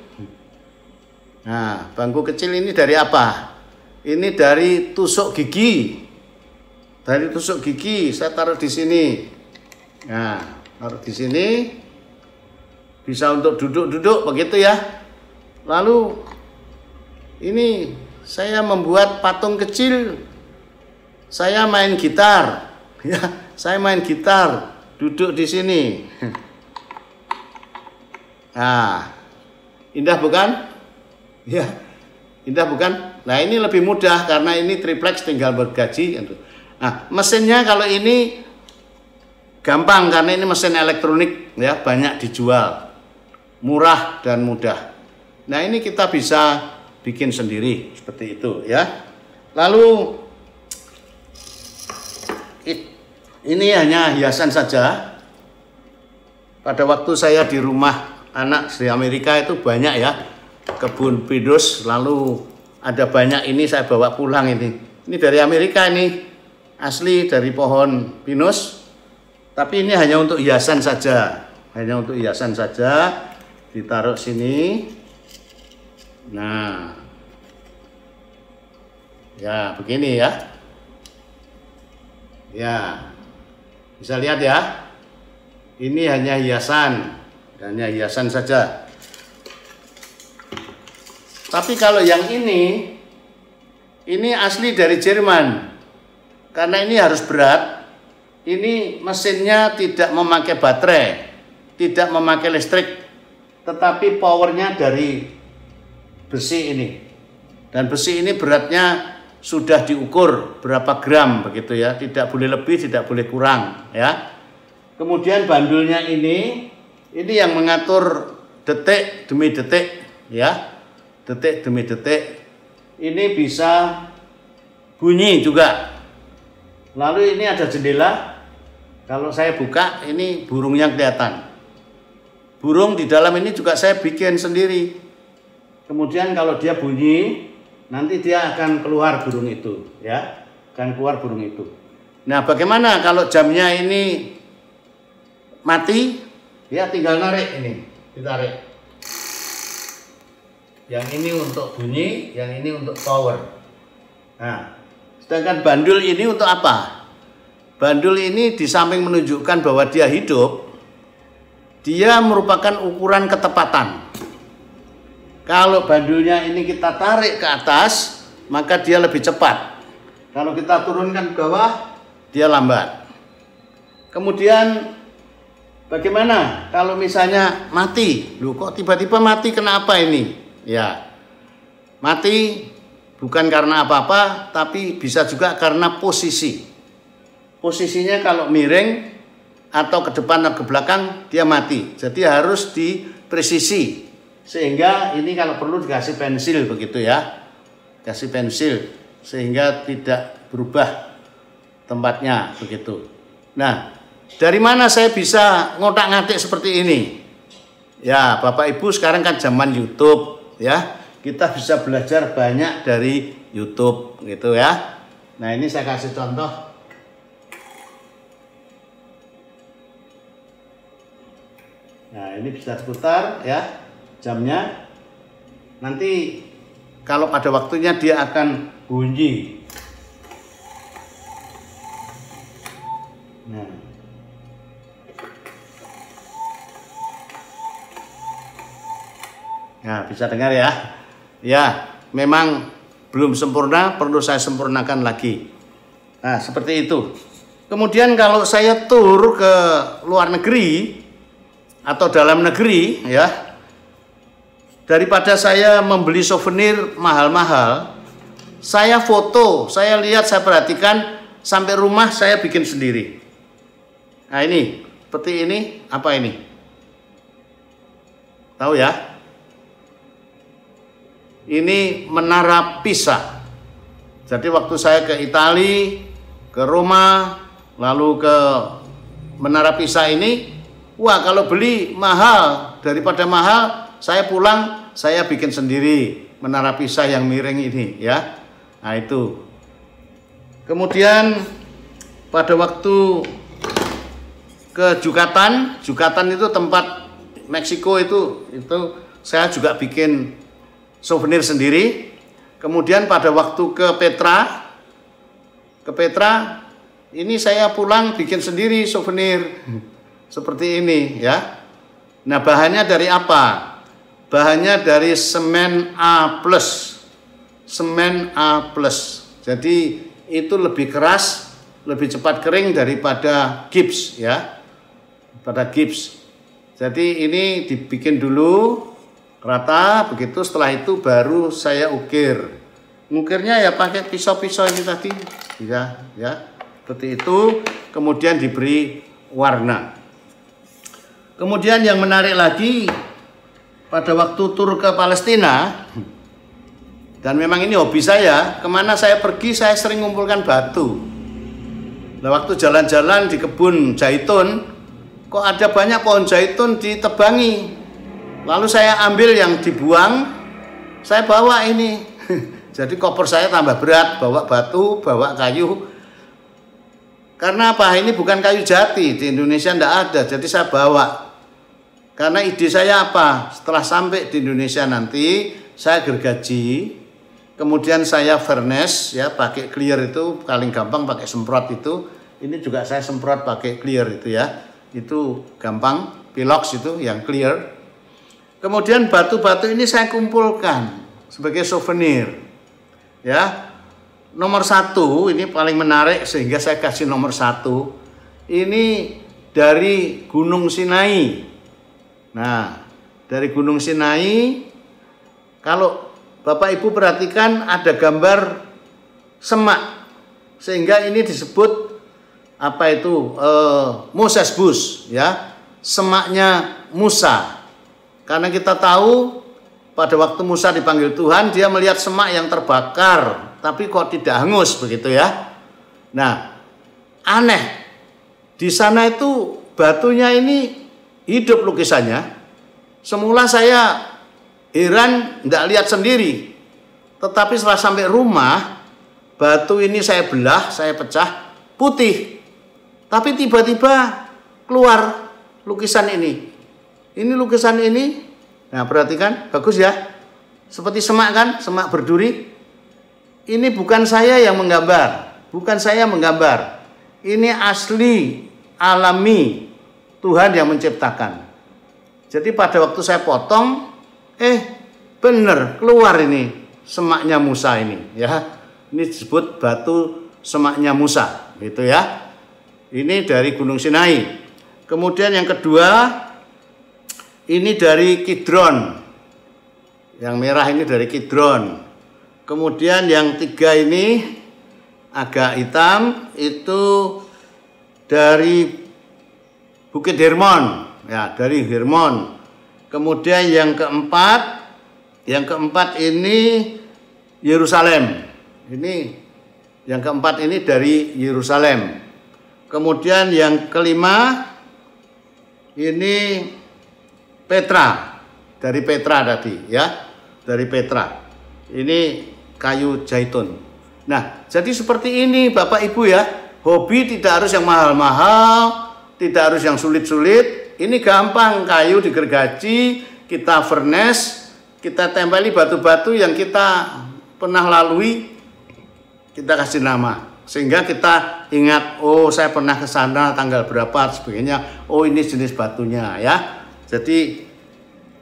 Nah, bangku kecil ini dari apa? Ini dari tusuk gigi. Dari tusuk gigi saya taruh di sini. Nah, taruh di sini. Bisa untuk duduk-duduk begitu ya. Lalu ini saya membuat patung kecil. Saya main gitar. Ya, saya main gitar duduk di sini. Nah, indah bukan? Ya, indah bukan? Nah, ini lebih mudah karena ini triplex tinggal bergaji. Nah, mesinnya kalau ini gampang karena ini mesin elektronik ya, banyak dijual. Murah dan mudah. Nah, ini kita bisa bikin sendiri seperti itu ya. Lalu ini hanya hiasan saja. Pada waktu saya di rumah anak di Amerika itu banyak ya kebun pinus, lalu ada banyak ini saya bawa pulang ini. Ini dari Amerika ini, asli dari pohon pinus. Tapi ini hanya untuk hiasan saja, hanya untuk hiasan saja. Ditaruh sini. Nah, ya begini ya. Ya, bisa lihat ya. Ini hanya hiasan. Hanya hiasan saja. Tapi kalau yang ini asli dari Jerman. Karena ini harus berat. Ini mesinnya tidak memakai baterai, tidak memakai listrik, tetapi powernya dari besi ini. Dan besi ini beratnya sudah diukur berapa gram begitu ya. Tidak boleh lebih, tidak boleh kurang ya. Kemudian bandulnya ini yang mengatur detik demi detik ya, detik demi detik. Ini bisa bunyi juga. Lalu ini ada jendela. Kalau saya buka ini burungnya kelihatan. Burung di dalam ini juga saya bikin sendiri. Kemudian kalau dia bunyi, nanti dia akan keluar burung itu ya, akan keluar burung itu. Nah, bagaimana kalau jamnya ini mati? Ya tinggal narik ini, ditarik. Yang ini untuk bunyi, yang ini untuk power. Nah, sedangkan bandul ini untuk apa? Bandul ini di samping menunjukkan bahwa dia hidup, dia merupakan ukuran ketepatan. Kalau bandulnya ini kita tarik ke atas, maka dia lebih cepat. Kalau kita turunkan ke bawah, dia lambat. Kemudian bagaimana kalau misalnya mati? Loh, kok tiba-tiba mati, kenapa ini? Ya, mati bukan karena apa-apa, tapi bisa juga karena posisi. Posisinya kalau miring atau ke depan atau ke belakang, dia mati. Jadi harus dipresisi. Sehingga ini kalau perlu dikasih pensil begitu ya. Kasih pensil sehingga tidak berubah tempatnya begitu. Nah, dari mana saya bisa ngotak-ngatik seperti ini? Ya, Bapak Ibu sekarang kan zaman YouTube ya. Kita bisa belajar banyak dari YouTube gitu ya. Nah, ini saya kasih contoh. Nah, ini bisa diputar ya jamnya. Nanti kalau pada waktunya dia akan bunyi. Nah, bisa dengar ya. Ya, memang belum sempurna, perlu saya sempurnakan lagi. Nah, seperti itu. Kemudian kalau saya tur ke luar negeri atau dalam negeri ya, daripada saya membeli souvenir mahal-mahal, saya foto, saya lihat, saya perhatikan, sampai rumah saya bikin sendiri. Nah, ini seperti ini, apa ini? Tahu ya? Ini menara Pisa. Jadi waktu saya ke Italia, ke Roma, lalu ke menara Pisa ini, wah, kalau beli mahal, daripada mahal, saya pulang, saya bikin sendiri menara Pisa yang miring ini ya. Nah, itu. Kemudian pada waktu ke Yucatan itu tempat Meksiko itu saya juga bikin souvenir sendiri. Kemudian pada waktu ke Petra ini saya pulang bikin sendiri souvenir seperti ini ya. Nah, bahannya dari apa? Bahannya dari semen A+. Semen A+. Jadi itu lebih keras, lebih cepat kering daripada gips ya. pada gips. Jadi ini dibikin dulu rata, begitu setelah itu baru saya ukir. Ngukirnya ya pakai pisau-pisau ini tadi, ya, seperti itu. Kemudian diberi warna. Kemudian yang menarik lagi, pada waktu tur ke Palestina, dan memang ini hobi saya, kemana saya pergi saya sering ngumpulkan batu. Nah, waktu jalan-jalan di kebun zaitun, kok ada banyak pohon zaitun ditebangi. Lalu saya ambil yang dibuang, saya bawa ini. Jadi koper saya tambah berat, bawa batu, bawa kayu. Karena apa? Ini bukan kayu jati, di Indonesia tidak ada, jadi saya bawa. Karena ide saya apa? Setelah sampai di Indonesia nanti, saya gergaji, kemudian saya furnace, ya, pakai clear itu paling gampang, pakai semprot itu. Ini juga saya semprot pakai clear itu ya, itu gampang, pilox itu yang clear. Kemudian batu-batu ini saya kumpulkan sebagai souvenir, ya. Nomor 1 ini paling menarik sehingga saya kasih nomor 1. Ini dari Gunung Sinai. Nah, dari Gunung Sinai, kalau Bapak Ibu perhatikan ada gambar semak, sehingga ini disebut apa itu Moses Bush, ya, semaknya Musa. Karena kita tahu pada waktu Musa dipanggil Tuhan, dia melihat semak yang terbakar, tapi kok tidak hangus begitu ya. Nah, aneh, di sana itu batunya ini hidup lukisannya. Semula saya heran, tidak lihat sendiri. Tetapi setelah sampai rumah, batu ini saya belah, saya pecah, putih. Tapi tiba-tiba keluar lukisan ini. Ini lukisan ini, nah perhatikan, bagus ya. Seperti semak kan, semak berduri. Ini bukan saya yang menggambar, bukan saya menggambar. Ini asli, alami, Tuhan yang menciptakan. Jadi pada waktu saya potong, bener keluar ini semaknya Musa ini, ya. Ini disebut batu semaknya Musa, gitu ya. Ini dari Gunung Sinai. Kemudian yang kedua, ini dari Kidron. Yang merah ini dari Kidron. Kemudian yang 3 ini agak hitam, itu dari Bukit Hermon, ya, dari Hermon. Kemudian yang keempat ini Yerusalem. Ini yang keempat ini dari Yerusalem. Kemudian yang kelima ini Petra, dari Petra tadi, ya, dari Petra. Ini kayu zaitun. Nah, jadi seperti ini Bapak Ibu ya. Hobi tidak harus yang mahal-mahal, tidak harus yang sulit-sulit. Ini gampang, kayu digergaji, kita furnace, kita tempeli batu-batu yang kita pernah lalui, kita kasih nama. Sehingga kita ingat, oh saya pernah ke sana tanggal berapa, sebagainya. Oh ini jenis batunya ya. Jadi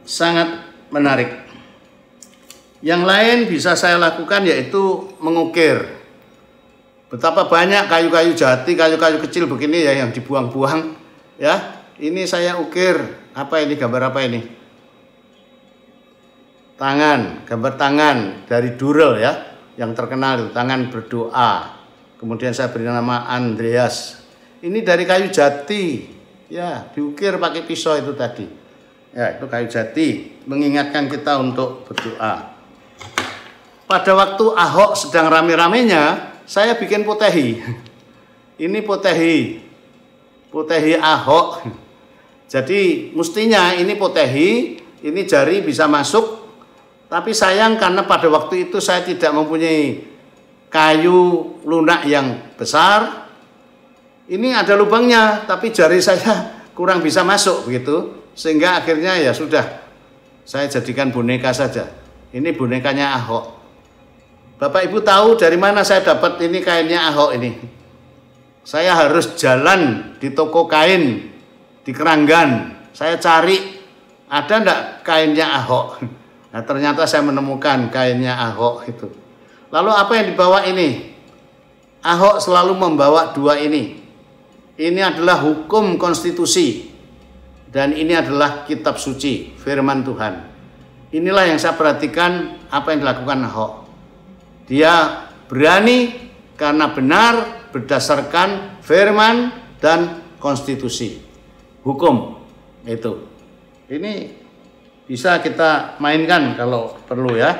sangat menarik. Yang lain bisa saya lakukan yaitu mengukir. Betapa banyak kayu-kayu jati, kayu-kayu kecil begini ya yang dibuang-buang ya. Ini saya ukir. Apa ini, gambar apa ini? Tangan, gambar tangan dari Durrell ya, yang terkenal itu, tangan berdoa. Kemudian saya beri nama Andreas. Ini dari kayu jati ya, diukir pakai pisau itu tadi. Ya, itu kayu jati, mengingatkan kita untuk berdoa. Pada waktu Ahok sedang rame-ramenya, saya bikin potehi. Ini potehi Ahok. Jadi mestinya ini potehi, ini jari bisa masuk. Tapi sayang karena pada waktu itu saya tidak mempunyai kayu lunak yang besar. Ini ada lubangnya, tapi jari saya kurang bisa masuk begitu. Sehingga akhirnya ya sudah, saya jadikan boneka saja. Ini bonekanya Ahok. Bapak Ibu tahu dari mana saya dapat ini kainnya Ahok ini? Saya harus jalan di toko kain di Keranggan. Saya cari ada enggak kainnya Ahok. Nah, ternyata saya menemukan kainnya Ahok itu. Lalu apa yang dibawa ini? Ahok selalu membawa 2 ini. Ini adalah hukum konstitusi. Dan ini adalah kitab suci, firman Tuhan. Inilah yang saya perhatikan apa yang dilakukan Ahok. Dia berani karena benar berdasarkan firman dan konstitusi, hukum itu. Ini bisa kita mainkan kalau perlu ya.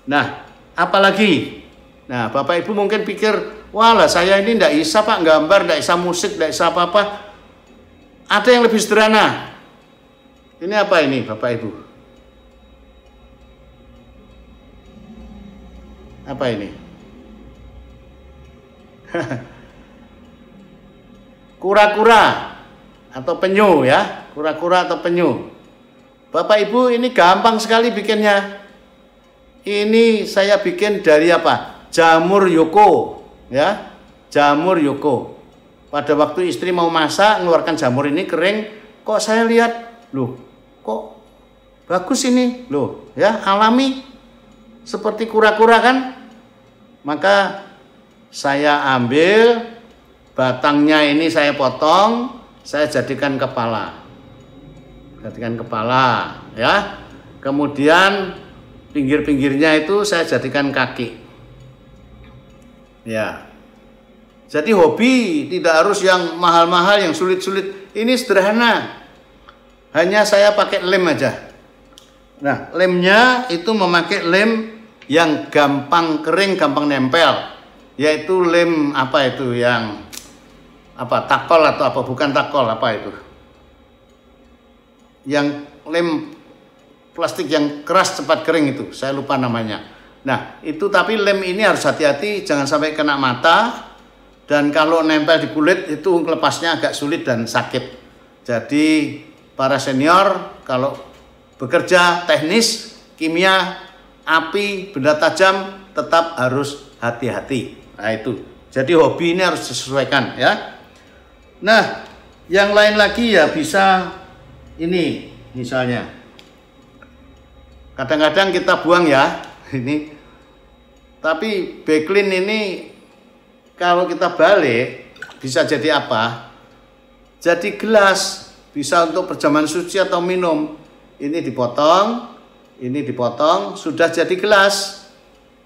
Nah, apalagi? Nah, Bapak Ibu mungkin pikir, wah lah saya ini tidak bisa Pak gambar, tidak bisa musik, tidak bisa apa-apa. Ada yang lebih sederhana. Ini apa ini Bapak Ibu? Apa ini? Kura-kura atau penyu ya. Kura-kura atau penyu. Bapak Ibu ini gampang sekali bikinnya. Ini saya bikin dari apa? Jamur yoko ya. Jamur yoko. Pada waktu istri mau masak, mengeluarkan jamur ini kering, kok saya lihat, loh, kok bagus ini, loh, ya alami, seperti kura-kura kan? Maka saya ambil batangnya ini saya potong, saya jadikan kepala, ya. Kemudian pinggir-pinggirnya itu saya jadikan kaki, ya. Jadi hobi tidak harus yang mahal-mahal, yang sulit-sulit. Ini sederhana. Hanya saya pakai lem aja. Nah, lemnya itu memakai lem yang gampang kering, gampang nempel. Yaitu lem apa itu yang apa? Takol atau apa? Bukan takol, apa itu? Yang lem plastik yang keras cepat kering itu. Saya lupa namanya. Nah, itu tapi lem ini harus hati-hati, jangan sampai kena mata. Dan kalau nempel di kulit itu lepasnya agak sulit dan sakit. Jadi para senior kalau bekerja teknis, kimia, api, benda tajam tetap harus hati-hati. Nah itu. Jadi hobi ini harus disesuaikan ya. Nah, yang lain lagi ya bisa ini misalnya. Kadang-kadang kita buang ya ini. Tapi backlin ini kalau kita balik, bisa jadi apa? Jadi gelas, bisa untuk perjamuan suci atau minum. Ini dipotong, sudah jadi gelas.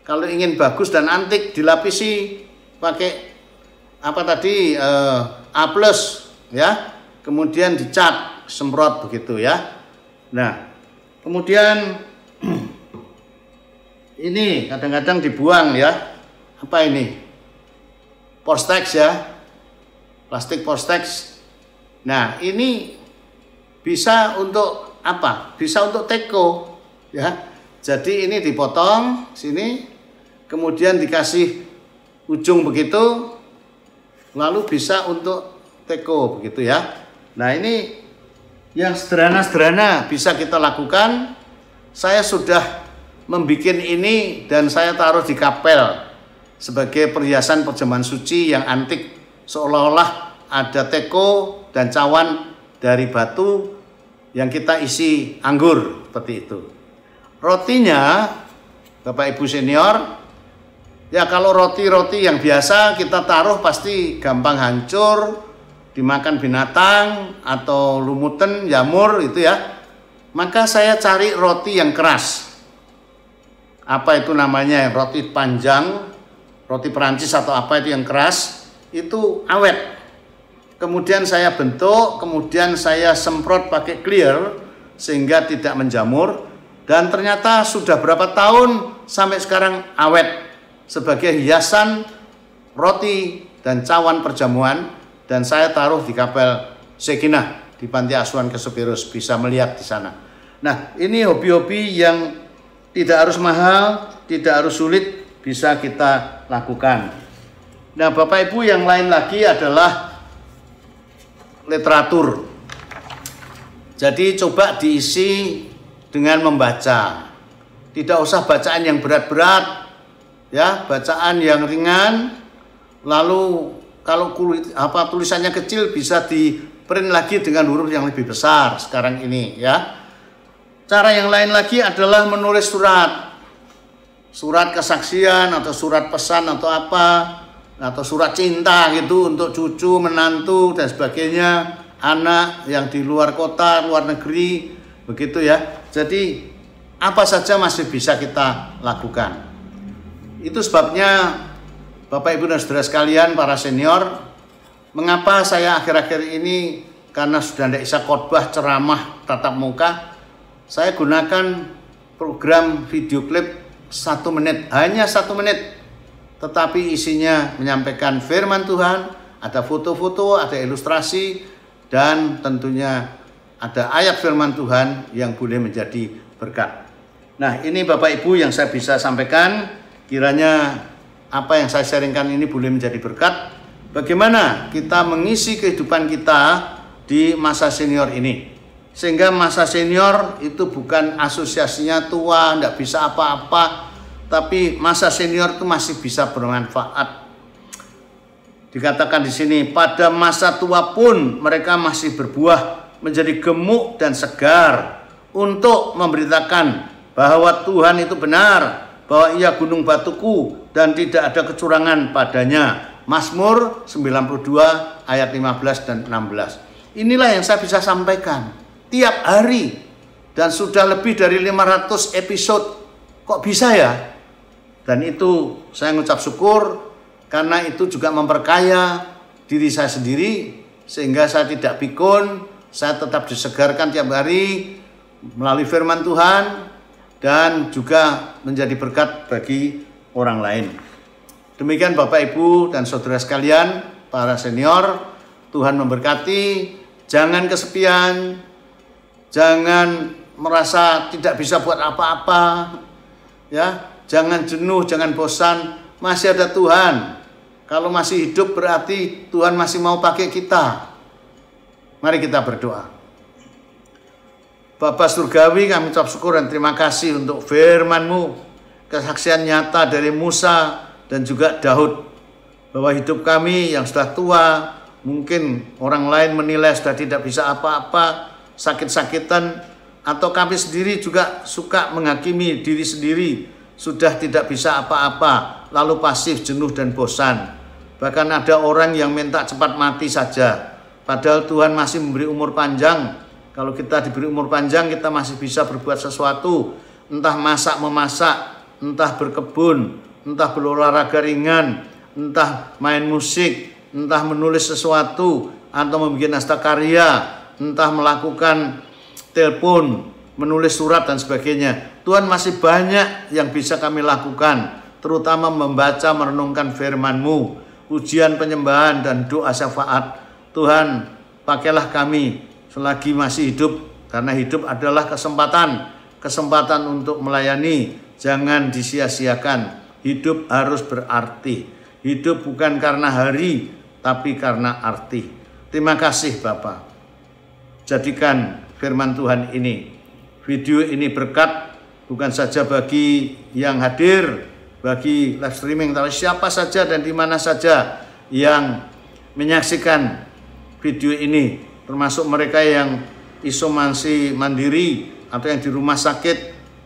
Kalau ingin bagus dan antik, dilapisi pakai apa tadi? A+, ya. Kemudian dicat, semprot begitu ya. Nah, kemudian ini kadang-kadang dibuang ya. Apa ini? Porstex ya, plastik porstex. Nah ini bisa untuk apa? Bisa untuk teko ya. Jadi ini dipotong sini, kemudian dikasih ujung begitu, lalu bisa untuk teko begitu ya. Nah ini yang sederhana-sederhana bisa kita lakukan. Saya sudah membuat ini dan saya taruh di kapel sebagai perhiasan perjamuan suci yang antik, seolah-olah ada teko dan cawan dari batu yang kita isi anggur seperti itu. Rotinya, Bapak Ibu senior, ya kalau roti-roti yang biasa kita taruh pasti gampang hancur, dimakan binatang atau lumutan, jamur itu ya. Maka saya cari roti yang keras. Apa itu namanya? Roti panjang, roti Perancis atau apa itu yang keras, itu awet. Kemudian saya bentuk, kemudian saya semprot pakai clear sehingga tidak menjamur. Dan ternyata sudah berapa tahun sampai sekarang awet sebagai hiasan roti dan cawan perjamuan. Dan saya taruh di kapel Sekinah di Panti Asuhan Kesepirus, bisa melihat di sana. Nah ini hobi-hobi yang tidak harus mahal, tidak harus sulit, bisa kita lakukan. Nah Bapak Ibu yang lain lagi adalah literatur. Jadi coba diisi dengan membaca. Tidak usah bacaan yang berat-berat, ya, bacaan yang ringan. Lalu kalau tulisannya kecil bisa di print lagi dengan huruf yang lebih besar sekarang ini, ya. Cara yang lain lagi adalah menulis surat kesaksian atau surat pesan atau apa, atau surat cinta gitu untuk cucu, menantu dan sebagainya, anak yang di luar kota, luar negeri, begitu ya. Jadi apa saja masih bisa kita lakukan. Itu sebabnya Bapak Ibu dan Saudara sekalian, para senior, mengapa saya akhir-akhir ini, karena sudah tidak bisa khotbah ceramah tatap muka, saya gunakan program video klip 1 menit, hanya 1 menit, tetapi isinya menyampaikan firman Tuhan, ada foto-foto, ada ilustrasi, dan tentunya ada ayat firman Tuhan yang boleh menjadi berkat. Nah, ini Bapak Ibu yang saya bisa sampaikan, kiranya apa yang saya sharingkan ini boleh menjadi berkat. Bagaimana kita mengisi kehidupan kita di masa senior ini, sehingga masa senior itu bukan asosiasinya tua, tidak bisa apa-apa, tapi masa senior itu masih bisa bermanfaat. Dikatakan di sini, pada masa tua pun mereka masih berbuah menjadi gemuk dan segar untuk memberitakan bahwa Tuhan itu benar, bahwa Ia gunung batuku dan tidak ada kecurangan padanya. Mazmur 92 ayat 15 dan 16. Inilah yang saya bisa sampaikan tiap hari, dan sudah lebih dari 500 episode. Kok bisa ya? Dan itu saya mengucap syukur, karena itu juga memperkaya diri saya sendiri, sehingga saya tidak pikun, saya tetap disegarkan tiap hari melalui firman Tuhan, dan juga menjadi berkat bagi orang lain. Demikian Bapak Ibu dan Saudara sekalian, para senior, Tuhan memberkati. Jangan kesepian, jangan merasa tidak bisa buat apa-apa, ya. Jangan jenuh, jangan bosan, masih ada Tuhan. Kalau masih hidup berarti Tuhan masih mau pakai kita. Mari kita berdoa. Bapa Surgawi, kami ucap syukur dan terima kasih untuk firman-Mu, kesaksian nyata dari Musa dan juga Daud, bahwa hidup kami yang sudah tua, mungkin orang lain menilai sudah tidak bisa apa-apa, sakit-sakitan, atau kami sendiri juga suka menghakimi diri sendiri, sudah tidak bisa apa-apa, lalu pasif, jenuh dan bosan. Bahkan ada orang yang minta cepat mati saja, padahal Tuhan masih memberi umur panjang. Kalau kita diberi umur panjang, kita masih bisa berbuat sesuatu, entah masak-memasak, entah berkebun, entah berolahraga ringan, entah main musik, entah menulis sesuatu, atau membuat naskah karya, entah melakukan telepon, menulis surat dan sebagainya. Tuhan masih banyak yang bisa kami lakukan, terutama membaca, merenungkan firman-Mu, ujian penyembahan dan doa syafaat. Tuhan, pakailah kami selagi masih hidup, karena hidup adalah kesempatan untuk melayani, jangan disia-siakan. Hidup harus berarti. Hidup bukan karena hari, tapi karena arti. Terima kasih Bapa. Jadikan firman Tuhan ini, video ini berkat, bukan saja bagi yang hadir, bagi live streaming, tapi siapa saja dan di mana saja yang menyaksikan video ini, termasuk mereka yang isolasi mandiri atau yang di rumah sakit,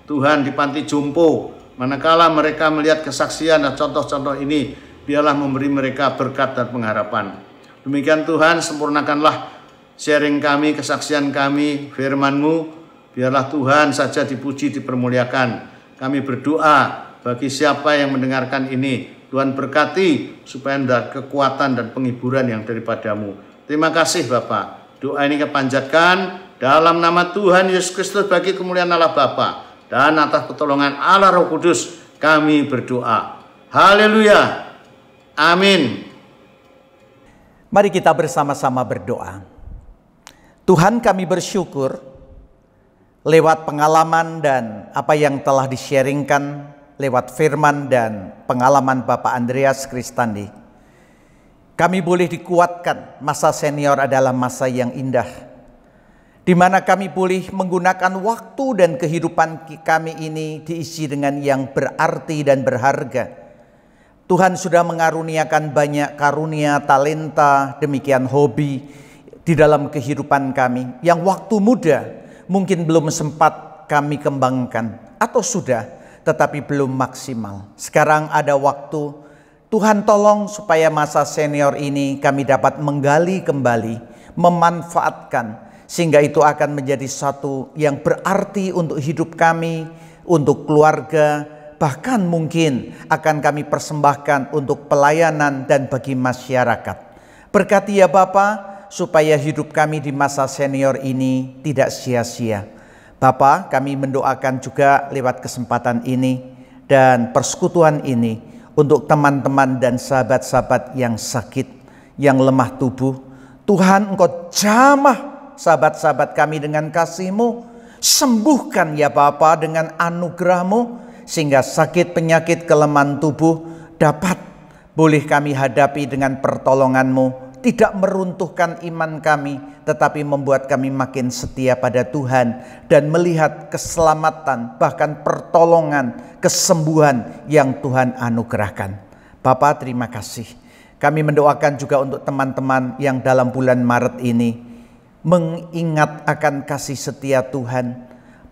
Tuhan di panti jompo. Manakala mereka melihat kesaksian dan contoh-contoh ini, biarlah memberi mereka berkat dan pengharapan. Demikian Tuhan, sempurnakanlah sharing kami, kesaksian kami, firman-Mu. Biarlah Tuhan saja dipuji, dipermuliakan. Kami berdoa bagi siapa yang mendengarkan ini, Tuhan berkati supaya ada kekuatan dan penghiburan yang daripada-Mu. Terima kasih Bapa. Doa ini kepanjatkan dalam nama Tuhan Yesus Kristus bagi kemuliaan Allah Bapa dan atas pertolongan Allah Roh Kudus kami berdoa. Haleluya. Amin. Mari kita bersama-sama berdoa. Tuhan, kami bersyukur lewat pengalaman dan apa yang telah di-sharingkan lewat firman dan pengalaman Bapak Andreas Kristandi. Kami boleh dikuatkan, masa senior adalah masa yang indah, di mana kami boleh menggunakan waktu dan kehidupan kami ini diisi dengan yang berarti dan berharga. Tuhan sudah mengaruniakan banyak karunia, talenta, demikian hobi di dalam kehidupan kami, yang waktu muda mungkin belum sempat kami kembangkan, atau sudah tetapi belum maksimal. Sekarang ada waktu. Tuhan tolong supaya masa senior ini kami dapat menggali kembali, memanfaatkan, sehingga itu akan menjadi satu yang berarti untuk hidup kami, untuk keluarga, bahkan mungkin akan kami persembahkan untuk pelayanan dan bagi masyarakat. Berkati ya Bapa, supaya hidup kami di masa senior ini tidak sia-sia. Bapa, kami mendoakan juga lewat kesempatan ini dan persekutuan ini untuk teman-teman dan sahabat-sahabat yang sakit, yang lemah tubuh. Tuhan, Engkau jamah sahabat-sahabat kami dengan kasih-Mu. Sembuhkan ya Bapa dengan anugerah-Mu, sehingga sakit, penyakit, kelemahan tubuh dapat boleh kami hadapi dengan pertolongan-Mu. Tidak meruntuhkan iman kami, tetapi membuat kami makin setia pada Tuhan dan melihat keselamatan, bahkan pertolongan, kesembuhan yang Tuhan anugerahkan. Bapa, terima kasih. Kami mendoakan juga untuk teman-teman yang dalam bulan Maret ini mengingat akan kasih setia Tuhan,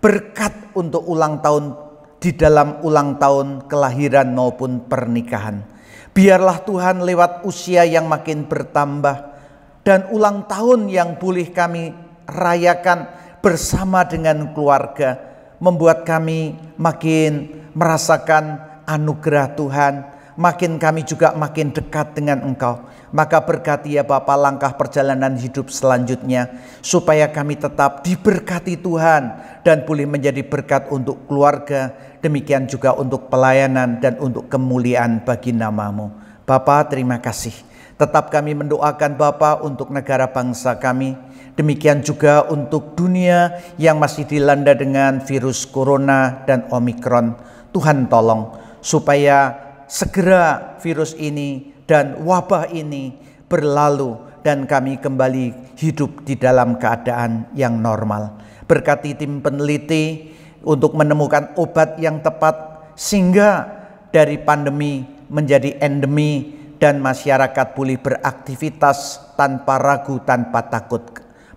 berkat untuk ulang tahun di dalam ulang tahun kelahiran maupun pernikahan. Biarlah Tuhan lewat usia yang makin bertambah dan ulang tahun yang boleh kami rayakan bersama dengan keluarga, membuat kami makin merasakan anugerah Tuhan, makin kami juga makin dekat dengan Engkau. Maka berkati ya Bapa langkah perjalanan hidup selanjutnya, supaya kami tetap diberkati Tuhan dan boleh menjadi berkat untuk keluarga, demikian juga untuk pelayanan dan untuk kemuliaan bagi nama-Mu. Bapa, terima kasih. Tetap kami mendoakan Bapa untuk negara bangsa kami, demikian juga untuk dunia yang masih dilanda dengan virus corona dan Omikron. Tuhan tolong supaya segera virus ini dan wabah ini berlalu dan kami kembali hidup di dalam keadaan yang normal. Berkati tim peneliti untuk menemukan obat yang tepat, sehingga dari pandemi menjadi endemi dan masyarakat boleh beraktivitas tanpa ragu, tanpa takut.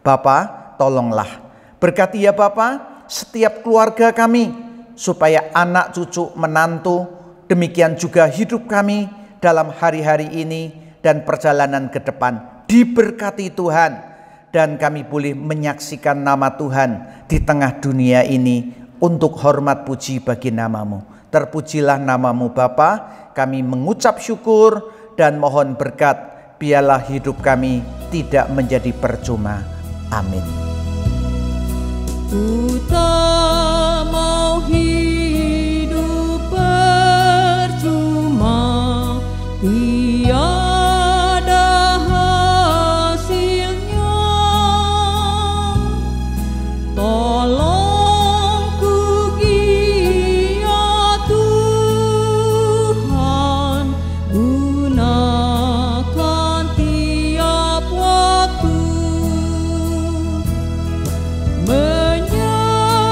Bapa, tolonglah. Berkati ya Bapa setiap keluarga kami, supaya anak, cucu, menantu, demikian juga hidup kami dalam hari-hari ini dan perjalanan ke depan diberkati Tuhan, dan kami boleh menyaksikan nama Tuhan di tengah dunia ini untuk hormat puji bagi nama-Mu. Terpujilah nama-Mu Bapa, kami mengucap syukur dan mohon berkat, biarlah hidup kami tidak menjadi percuma. Amin. Ku tak mau hidup percuma, tiada hasilnya. Tolong ku giat Tuhan, gunakan tiap waktu menyembah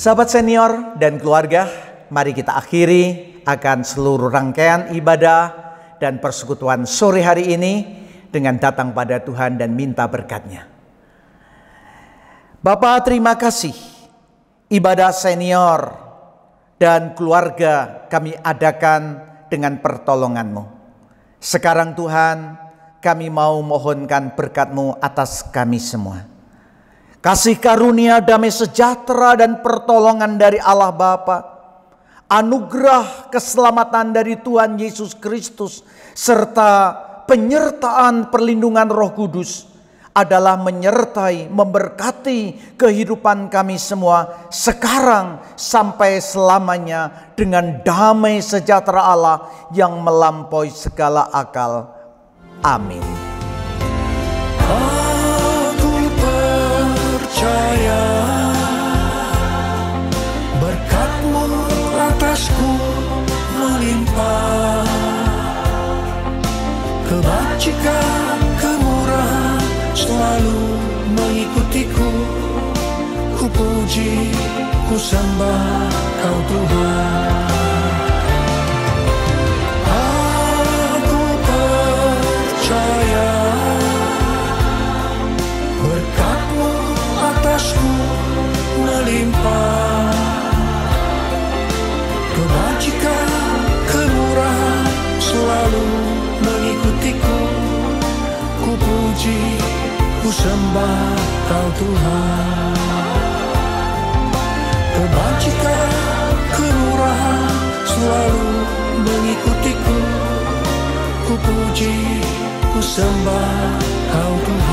Sahabat senior dan keluarga, mari kita akhiri akan seluruh rangkaian ibadah dan persekutuan sore hari ini dengan datang pada Tuhan dan minta berkat-Nya. Bapa, terima kasih ibadah senior dan keluarga kami adakan dengan pertolongan-Mu. Sekarang Tuhan, kami mau mohonkan berkat-Mu atas kami semua. Kasih karunia, damai sejahtera dan pertolongan dari Allah Bapa, anugerah keselamatan dari Tuhan Yesus Kristus, serta penyertaan perlindungan Roh Kudus adalah menyertai, memberkati kehidupan kami semua sekarang sampai selamanya dengan damai sejahtera Allah yang melampaui segala akal. Amin. Percaya berkat-Mu atasku melimpah, kebajikan, kemurahan selalu mengikutiku. Ku puji, ku sembah Kau Tuhan. Aku percaya berkat-Mu atasku melimpah, kebajikan, kemurahan selalu mengikutiku. Ku puji, ku sembah Kau Tuhan. Kebajikan, kemurahan selalu mengikutiku. Ku puji, ku sembah Kau Tuhan.